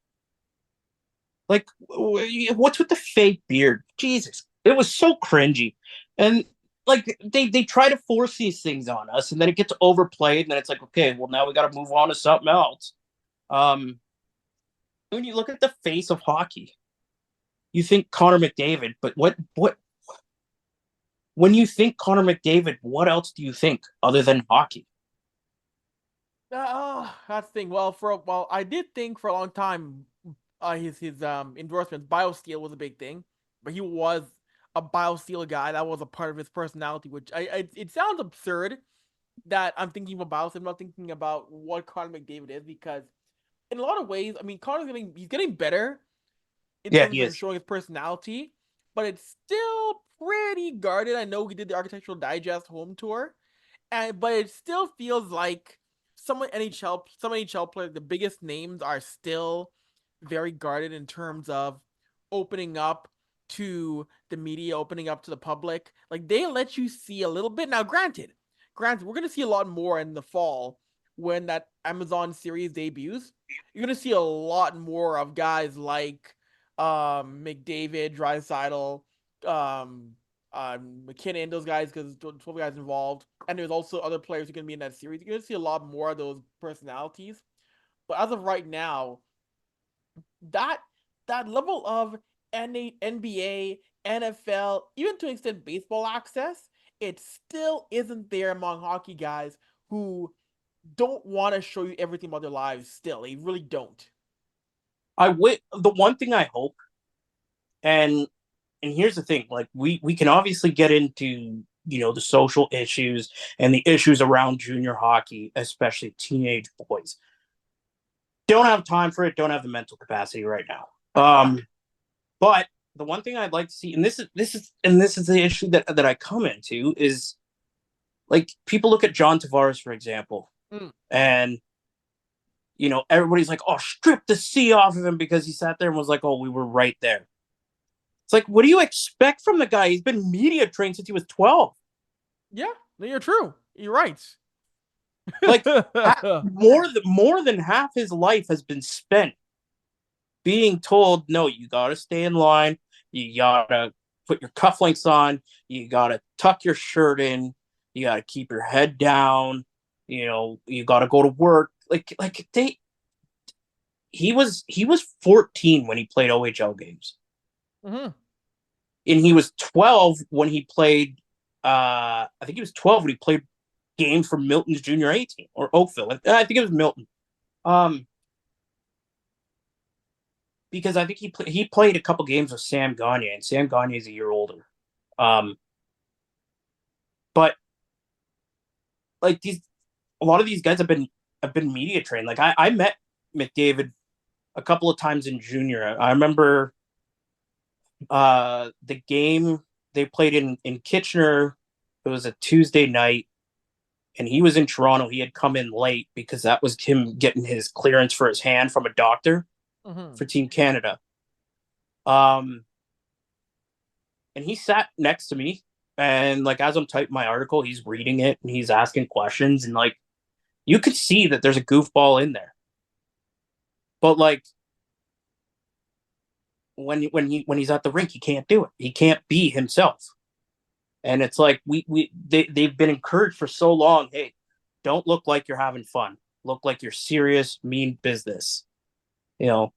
like, what's with the fake beard? Jesus, it was so cringy, and like they try to force these things on us, and then it gets overplayed, and then it's like, okay, well now we got to move on to something else. Um, when you look at the face of hockey, you think Connor McDavid, but what when you think Connor McDavid, what else do you think other than hockey? That's the thing. Well, I did think for a long time, his endorsements, BioSteel was a big thing, but he was a BioSteel guy. That was a part of his personality, which it sounds absurd that I'm thinking about BioSteel. I'm not thinking about what Connor McDavid is because in a lot of ways, I mean, he's getting better in Yeah, terms he of is. showing his personality, but it's still pretty guarded. I know he did the Architectural Digest home tour, but it still feels like some NHL players, the biggest names are still very guarded in terms of opening up to the media, opening up to the public. Like they let you see a little bit. Now, granted, we're gonna see a lot more in the fall when that Amazon series debuts. You're gonna see a lot more of guys like McDavid, Draisaitl, um, McKinnon, those guys, because 12 guys involved, and there's also other players who are gonna be in that series. You're gonna see a lot more of those personalities. But as of right now, that that level of NBA, NFL, even to an extent baseball access, it still isn't there among hockey guys who don't want to show you everything about their lives. Still, they really don't. The one thing I hope, and here's the thing, like we can obviously get into the social issues and the issues around junior hockey, especially teenage boys. Don't have time for it. Don't have the mental capacity right now. But the one thing I'd like to see, and this is the issue that I come into is like people look at John Tavares for example, Mm. and everybody's like, oh, strip the C off of him because he sat there and was like, oh, we were right there. It's like, what do you expect from the guy? He's been media trained since he was 12. Yeah, no, you're true. You're right. Like more than half his life has been spent being told, no, you got to stay in line. You gotta put your cufflinks on. You gotta tuck your shirt in. You gotta keep your head down. You gotta go to work. He was 14 when he played OHL games, Mm-hmm. and he was 12 when he played. I think he was 12 when he played games for Milton's junior A team or Oakville. I think it was Milton. Um, because I think he played a couple games with Sam Gagne, and Sam Gagne is a year older. Um, but like a lot of these guys have been media trained. Like I met McDavid a couple of times in junior. I remember the game they played in Kitchener. It was a Tuesday night, and he was in Toronto. He had come in late because that was him getting his clearance for his hand from a doctor Mm-hmm. for Team Canada. Um, and he sat next to me, and like as I'm typing my article, he's reading it and he's asking questions, and like you could see that there's a goofball in there. But like when he's at the rink, he can't do it. He can't be himself. And it's like they've been encouraged for so long. Hey, don't look like you're having fun. Look like you're serious, mean business. You know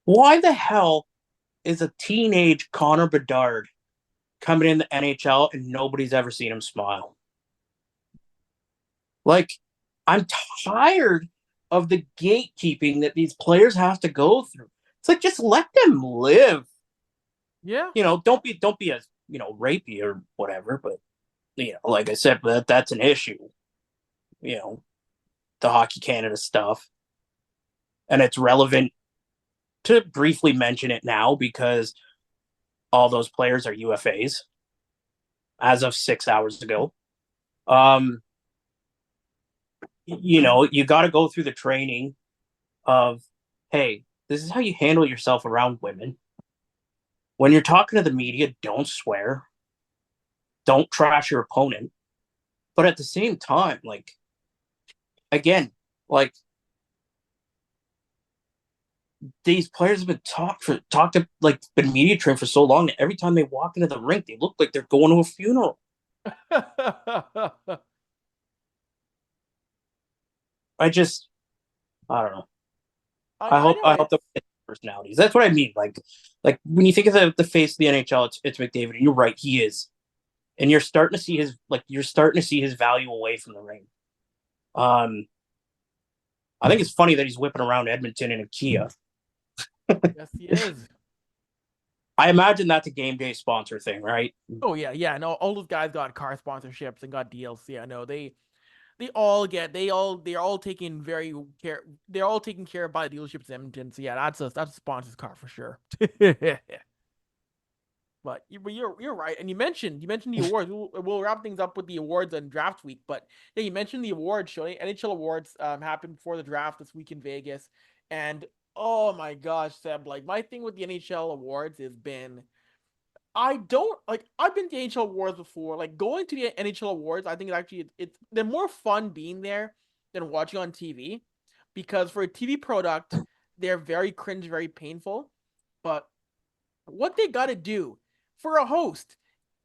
why the hell is a teenage Connor Bedard coming in the NHL and nobody's ever seen him smile? Like, I'm tired of the gatekeeping that these players have to go through. It's like just let them live. Yeah. Don't be as rapey or whatever, but like I said, that's an issue. You know, the Hockey Canada stuff, and it's relevant to briefly mention it now because all those players are UFAs as of 6 hours ago. Um, you got to go through the training of, hey, this is how you handle yourself around women. When you're talking to the media, don't swear, don't trash your opponent. But at the same time, like, again, like these players have been talked to, like been media trained for so long that every time they walk into the rink, they look like they're going to a funeral. I just, I don't know. I I hope know I hope the personalities. That's what I mean. Like when you think of the face of the NHL, it's McDavid, and you're right, he is. And you're starting to see his value away from the ring. Um, I think it's funny that he's whipping around Edmonton in a Kia. Yes, he is. I imagine that's a game day sponsor thing, right? Oh yeah, yeah. No, all those guys got car sponsorships and got deals. Yeah, no, they all get they're all taking very care they're all taken care of by the dealerships in Edmonton. So yeah, that's a sponsor's car for sure. But you're right, and you mentioned the awards. We'll wrap things up with the awards and draft week. But yeah, you mentioned the awards show. NHL awards happened before the draft this week in Vegas, and oh my gosh, Seb, like my thing with the NHL awards has been I don't like. I've been to NHL awards before. Like going to the NHL awards, I think it's they're more fun being there than watching on TV, because for a TV product, they're very cringe, very painful. But what they got to do for a host,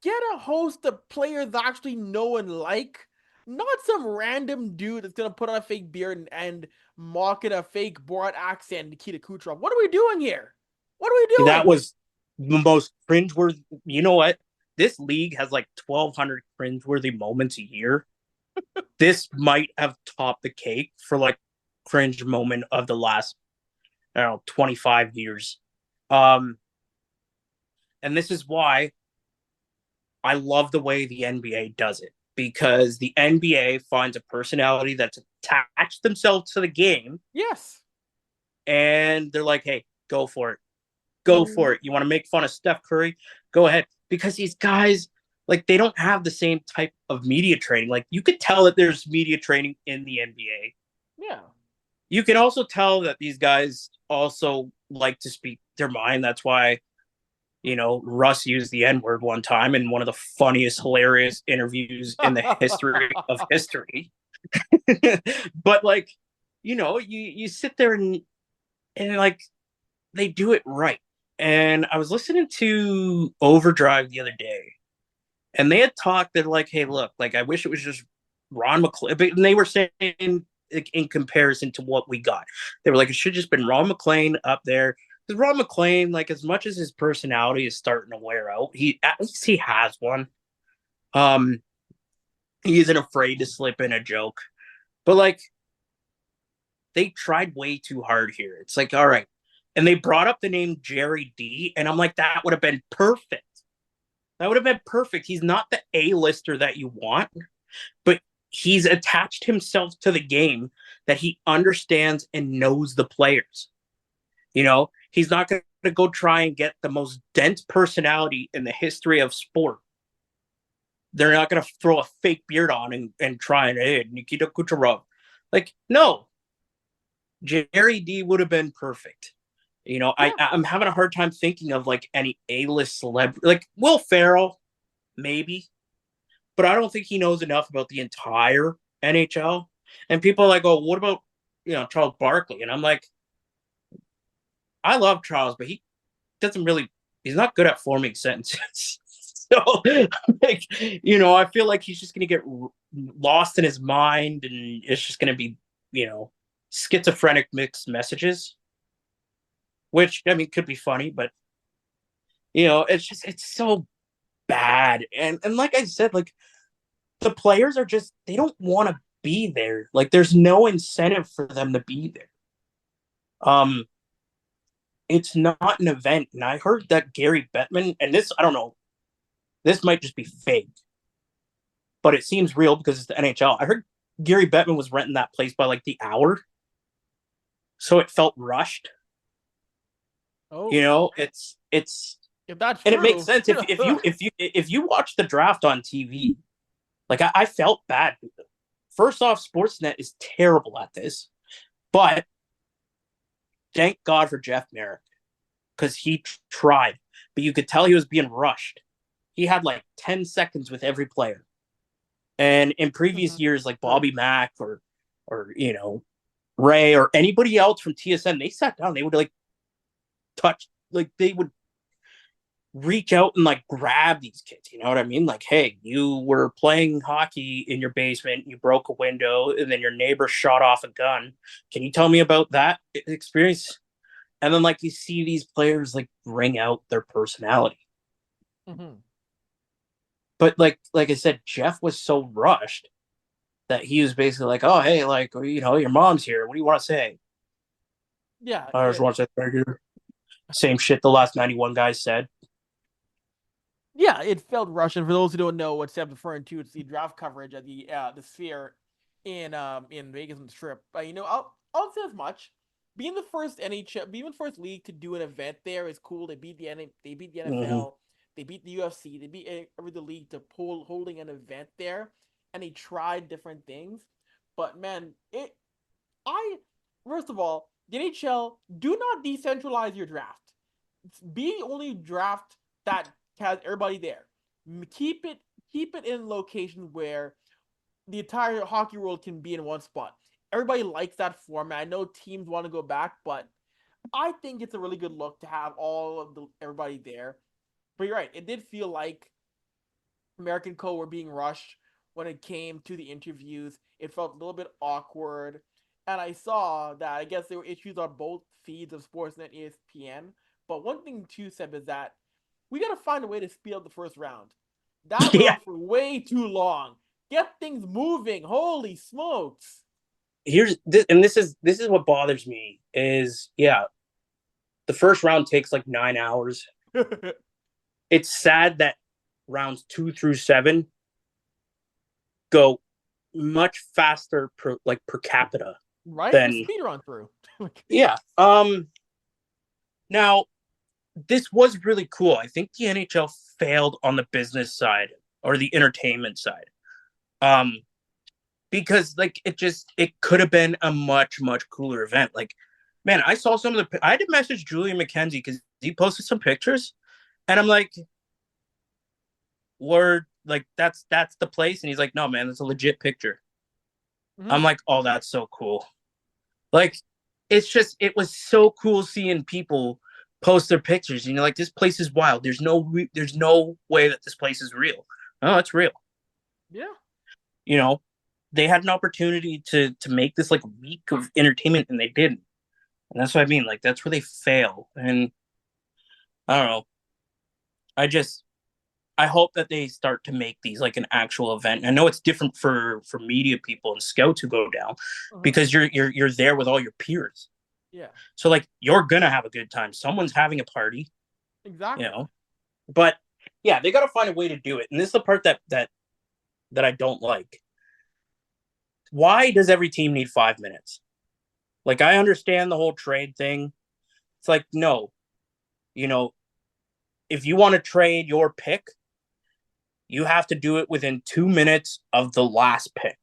get a host that players actually know and like, not some random dude that's gonna put on a fake beard and mock in a fake Borat accent, Nikita Kucherov. What are we doing here? What are we That doing? was the most cringeworthy. You know what? This league has like 1,200 cringeworthy moments a year. This might have topped the cake for like cringe moment of the last, I don't know, 25 years. Um, and this is why I love the way the NBA does it, because the NBA finds a personality that's attached themselves to the game, Yes. and they're like, hey, go for it. Go Mhm. for it. You want to make fun of Steph Curry? Go ahead. Because these guys, like, they don't have the same type of media training. Like, you could tell that there's media training in the NBA. Yeah. You can also tell that these guys also like to speak their mind. That's why, Russ used the N word one time in one of the funniest, hilarious interviews in the history of history. But, like, you sit there and like, they do it right. And I was listening to Overdrive the other day, and they had talked that like, hey, look, like I wish it was just Ron McClain, but they were saying like, in comparison to what we got, they were like it should just been Ron McClain up there. Because Ron McClain, like as much as his personality is starting to wear out, he at least he has one. Um, he isn't afraid to slip in a joke, but like they tried way too hard here. It's like all right, and they brought up the name Jerry D, and I'm like that would have been perfect. That would have been perfect. He's not the A-lister that you want, but he's attached himself to the game that he understands and knows the players. You know, he's not going to go try and get the most dense personality in the history of sport. They're not going to throw a fake beard on and try and, hey, Nikita Kucherov. Like, no, Jerry D would have been perfect. You know, Yeah. I'm having a hard time thinking of like any A-list celebrity, like Will Ferrell, maybe, but I don't think he knows enough about the entire NHL. And people are like, oh, what about, Charles Barkley? And I'm like, I love Charles, but he doesn't really, he's not good at forming sentences. So, like, I feel like he's just going to get lost in his mind and it's just going to be, schizophrenic mixed messages, which, I mean, could be funny, but, it's so bad. And like I said, like, the players are just they don't want to be there. Like there's no incentive for them to be there. Um it's not an event. And I heard that Gary Bettman, and this I don't know, this might just be fake, but it seems real because it's the NHL. I heard Gary Bettman was renting that place by like the hour. So it felt rushed. Oh, It's if that's and it makes true. sense if you watch the draft on TV, like I felt bad. First off, Sportsnet is terrible at this, but thank God for Jeff Merrick because he tried, but you could tell he was being rushed. He had like 10 seconds with every player. And in previous years, like True. Bobby Mack or Ray or anybody else from TSN, they sat down, they would like touch, like they would reach out and like grab these kids. You know what I mean? Like, hey, you were playing hockey in your basement, you broke a window, and then your neighbor shot off a gun. Can you tell me about that experience? And then like you see these players like bring out their personality. Mm-hmm. But like I said, Jeff was so rushed that he was basically like, oh hey, like your mom's here. What do you want to say? Yeah, I just want to say thank you. Same shit the last 91 guys said. yeah, it felt Russian. For those who don't know what Seb's referring to, it's the draft coverage at the Sphere in Vegas and Strip. But I'll say as much. Being the first NHL, being the first league to do an event there is cool. They beat the Mm-hmm. NFL, they beat the UFC, they beat every the league to pull holding an event there, and they tried different things. But man, it I first of all, the NHL do not decentralize your draft. Be only draft that has everybody there. Keep it keep it in a location where the entire hockey world can be in one spot. Everybody likes that format. I know teams want to go back, but I think it's a really good look to have all of everybody there. But you're right, it did feel like American Co were being rushed when it came to the interviews. It felt a little bit awkward. And I saw that I guess there were issues on both feeds of Sportsnet and ESPN. But one thing too, Seb, is that we gotta find a way to speed up the first round. That went Yeah. on for way too long. Get things moving. Holy smokes. Here's this, and this is what bothers me is the first round takes like 9 hours. It's sad that rounds 2 through 7 go much faster per capita Right? Just than speed run through. yeah. Now this was really cool. I think the NHL failed on the business side or the entertainment side. Um, because like it could have been a much cooler event. Like, man, I saw some of the. I had to message Julian McKenzie because he posted some pictures, and I'm like, "Word, like that's the place," and he's like, "No, man, that's a legit picture." I'm Mm-hmm. like, "Oh, that's so cool." Like, it was so cool seeing people post their pictures, and you're like, this place is wild. There's no way that this place is real. No, it's real. Yeah. You know, they had an opportunity to make this like a week of entertainment, and they didn't. And that's what I mean. Like that's where they fail. And I don't know. I just I hope that they start to make these like an actual event. I know it's different for media people and scouts who go down Uh-huh. because you're there with all your peers. Yeah. So like you're gonna have a good time. Someone's having a party, you Exactly. know. But yeah, they got to find a way to do it. And this is the part that I don't like. Why does every team need 5 minutes? Like I understand the whole trade thing. It's like no, you know, if you want to trade your pick, you have to do it within 2 minutes of the last pick.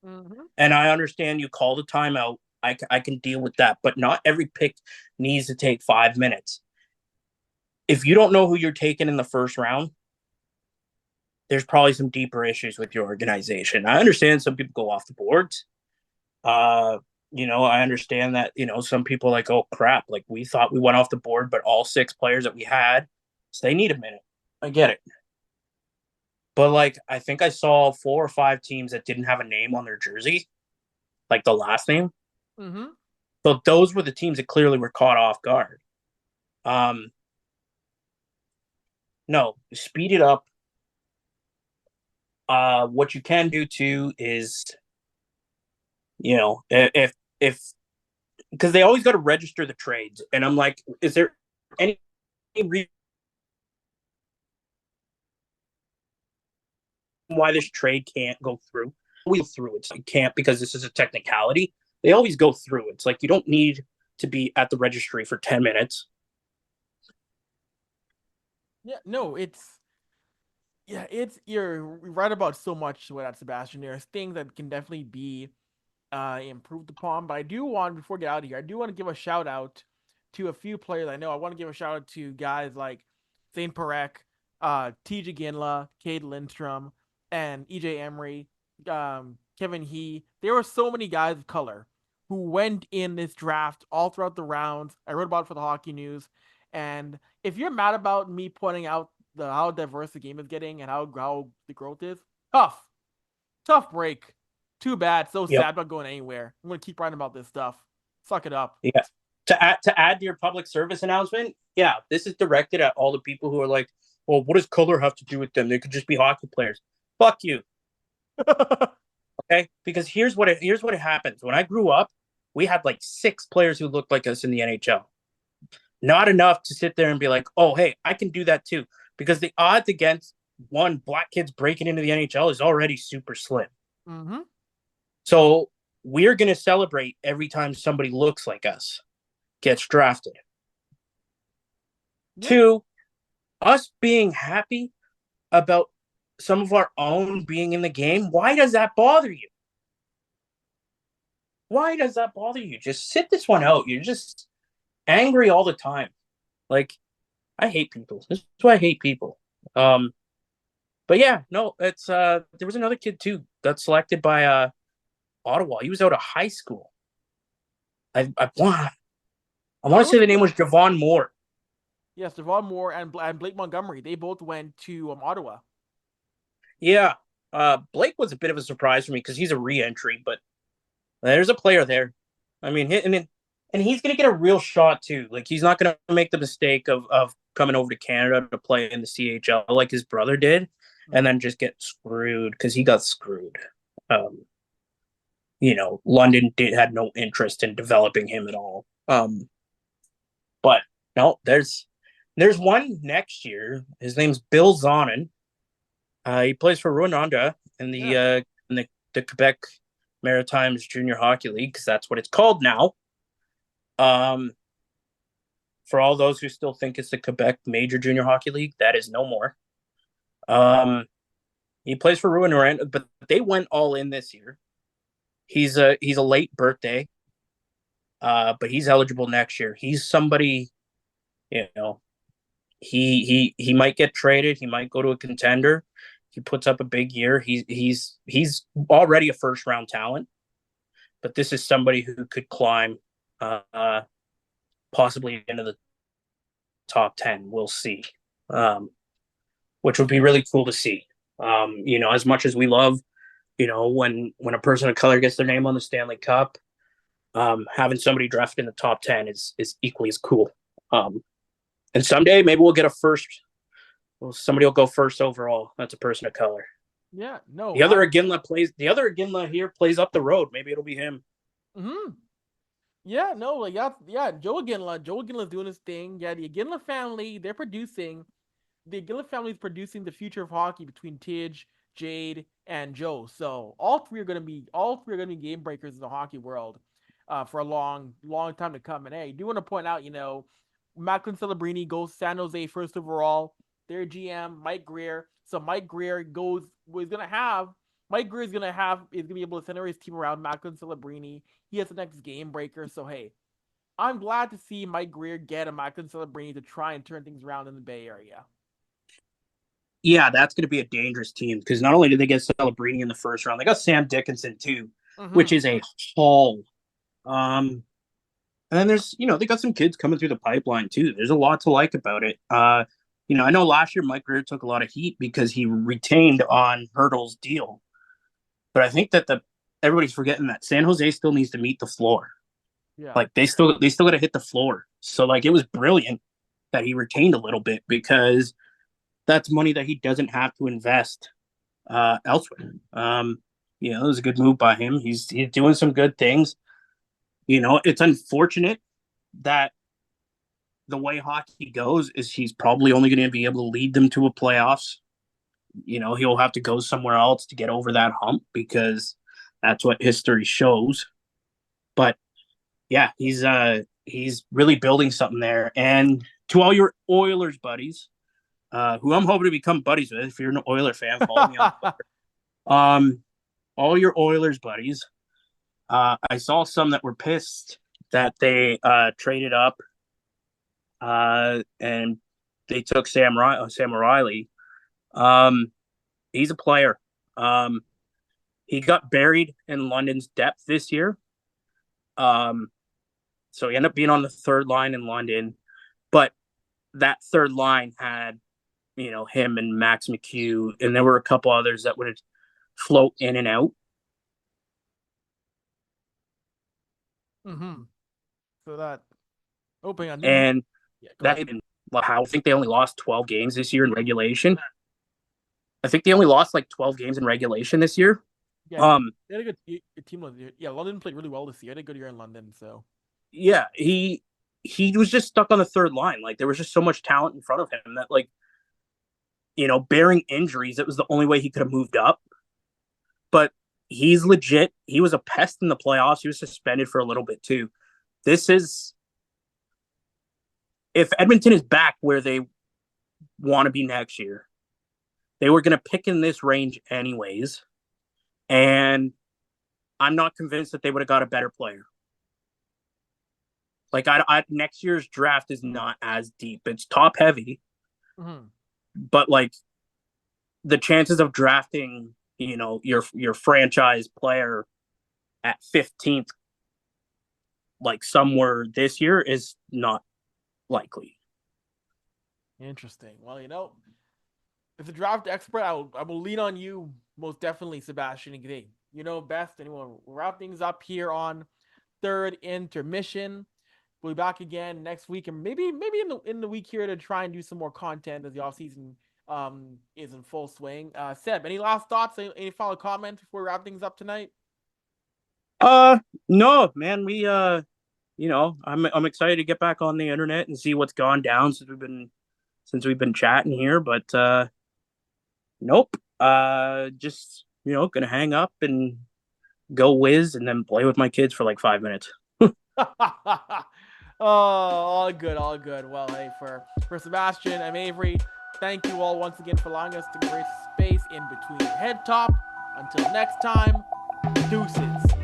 Mm-hmm. And I understand you call the timeout. I can deal with that, but not every pick needs to take 5 minutes. If you don't know who you're taking in the first round, there's probably some deeper issues with your organization. I understand some people go off the boards. Uh, I understand that, some people are like, oh crap, like we thought we went off the board, but all six players that we had, so they need a minute. I get it. But like I think I saw 4 or 5 teams that didn't have a name on their jersey, like the last name. Mm-hmm. So those were the teams that clearly were caught off guard. Um, no, speed it up. What you can do too is, if because they always got to register the trades, and I'm like, is there any reason why this trade can't go through? We go through it. It can't because this is a technicality. They always go through. It's like you don't need to be at the registry for 10 minutes. Yeah. No, it's you're right about so much with that, Sebastian. There's things that can definitely be improved upon. But I do want, before we get out of here, I do want to give a shout out to a few players I know. I want to give a shout out to guys like Zane Perek, TJ Ginla, Cade Lindstrom, and EJ Emery, Kevin He. There were so many guys of color who went in this draft all throughout the rounds. I wrote about it for the Hockey News. And if you're mad about me pointing out how diverse the game is getting and how the growth is, tough break. Too bad. So Yep. sad. Not going anywhere. I'm gonna keep writing about this stuff. Suck it up. Yeah. To add to your public service announcement, yeah, this is directed at all the people who are like, well, what does color have to do with them? They could just be hockey players. Fuck you. Okay? Because here's what it happens. When I grew up, we had like 6 players who looked like us in the NHL. Not enough to sit there and be like, oh, hey, I can do that too. Because the odds against one black kids breaking into the NHL is already super slim. Mm-hmm. So we're gonna celebrate every time somebody looks like us gets drafted. Yeah. 2, us being happy about some of our own being in the game. Why does that bother you? Why does that bother you? Just sit this one out. You're just angry all the time. Like, I hate people. This is why I hate people. Um, but yeah, no, it's there was another kid too got selected by Ottawa. He was out of high school. I want There to say was the name was Javon Moore. yes, Devon Moore and Blake Montgomery. They both went to Ottawa. Yeah. Blake was a bit of a surprise for me because he's a re-entry, but there's a player there. I mean, and he's gonna get a real shot too. Like he's not gonna make the mistake of coming over to Canada to play in the CHL like his brother did, and Mm-hmm. then just get screwed because he got screwed. London had no interest in developing him at all. But no, there's one next year. His name's Bill Zonin. He plays for Rwanda in the Yeah. the Quebec Maritimes Junior Hockey League because that's what it's called now. Um, for all those who still think it's the Quebec Major Junior Hockey League, that is no more. Um, he plays for Rwanda, but they went all in this year. He's a late birthday, but he's eligible next year. He's somebody, you know, he might get traded. He might go to a contender. He puts up a big year. He's already a first round talent, but this is somebody who could climb, possibly into the top 10. We'll see. Which would be really cool to see. As much as we love, when a person of color gets their name on the Stanley Cup, having somebody drafted in the top 10 is equally as cool. And someday maybe we'll get a first. Well, somebody will go first overall. That's a person of color. Yeah, no, The other Aginla here plays up the road. Maybe it'll be him. Mm-hmm. Yeah, no, like yeah, Joe Ginla's doing his thing. Yeah, the Ginla family, they're producing. The Ginla family is producing the future of hockey between Tidge, Jade, and Joe. So all three are gonna be game breakers in the hockey world, for a long time to come. And hey, I do want to point out, Macklin Celebrini goes San Jose first overall. Their GM Mike Greer. So Mike Greer Mike Greer is gonna be able to center his team around Macklin Celebrini. He has the next game breaker. So hey, I'm glad to see Mike Greer get a Macklin Celebrini to try and turn things around in the Bay Area. Yeah, that's going to be a dangerous team because not only did they get Celebrini in the first round, they got Sam Dickinson too, which Mm-hmm. is a haul. Um, and then they got some kids coming through the pipeline too. There's a lot to like about it. I know last year Mike Greer took a lot of heat because he retained on Hurdle's deal, but I think that the everybody's forgetting that San Jose still needs to meet the floor. Yeah. Like they still got to hit the floor. So like it was brilliant that he retained a little bit because that's money that he doesn't have to invest elsewhere. It was a good move by him. He's doing some good things. It's unfortunate that the way hockey goes is he's probably only going to be able to lead them to a playoffs. He'll have to go somewhere else to get over that hump because that's what history shows. But yeah, he's really building something there. And to all your Oilers buddies, who I'm hoping to become buddies with, if you're an Oiler fan, follow me on. All your Oilers buddies. I saw some that were pissed that they traded up and they took Sam O'Reilly. He's a player. He got buried in London's depth this year. So he ended up being on the third line in London, but that third line had, him and Max McHugh, and there were a couple others that would float in and out. Mm-hmm. So that opening, I didn't. And Yeah, go that ahead. even, I think they only lost 12 games this year in regulation. I think they only lost like 12 games in regulation this year. Yeah, Um, they had a good team. Yeah, London played really well this year. They had a good year in London. So yeah, he was just stuck on the third line. Like there was just so much talent in front of him that bearing injuries, it was the only way he could have moved up. But he's legit. He was a pest in the playoffs. He was suspended for a little bit too. This is if Edmonton is back where they want to be next year, they were going to pick in this range anyways. And I'm not convinced that they would have got a better player. Like next year's draft is not as deep. It's top heavy, mm-hmm. but like the chances of drafting, your franchise player at 15th, like somewhere this year, is not likely. Interesting. Well, as a draft expert, I will lean on you most definitely, Sebastian Gray. You know best, and we'll wrap things up here on third intermission. We'll be back again next week, and maybe in the week here to try and do some more content as the off season is in full swing. Seb, any last thoughts? Any final comments before we wrap things up tonight? No, man. I'm excited to get back on the internet and see what's gone down since we've been chatting here. But nope. Just gonna hang up and go whiz and then play with my kids for like 5 minutes. Oh, all good, all good. Well, hey, for Sebastian, I'm Avery. Thank you all once again for allowing us to grace space in between head top. Until next time, deuces.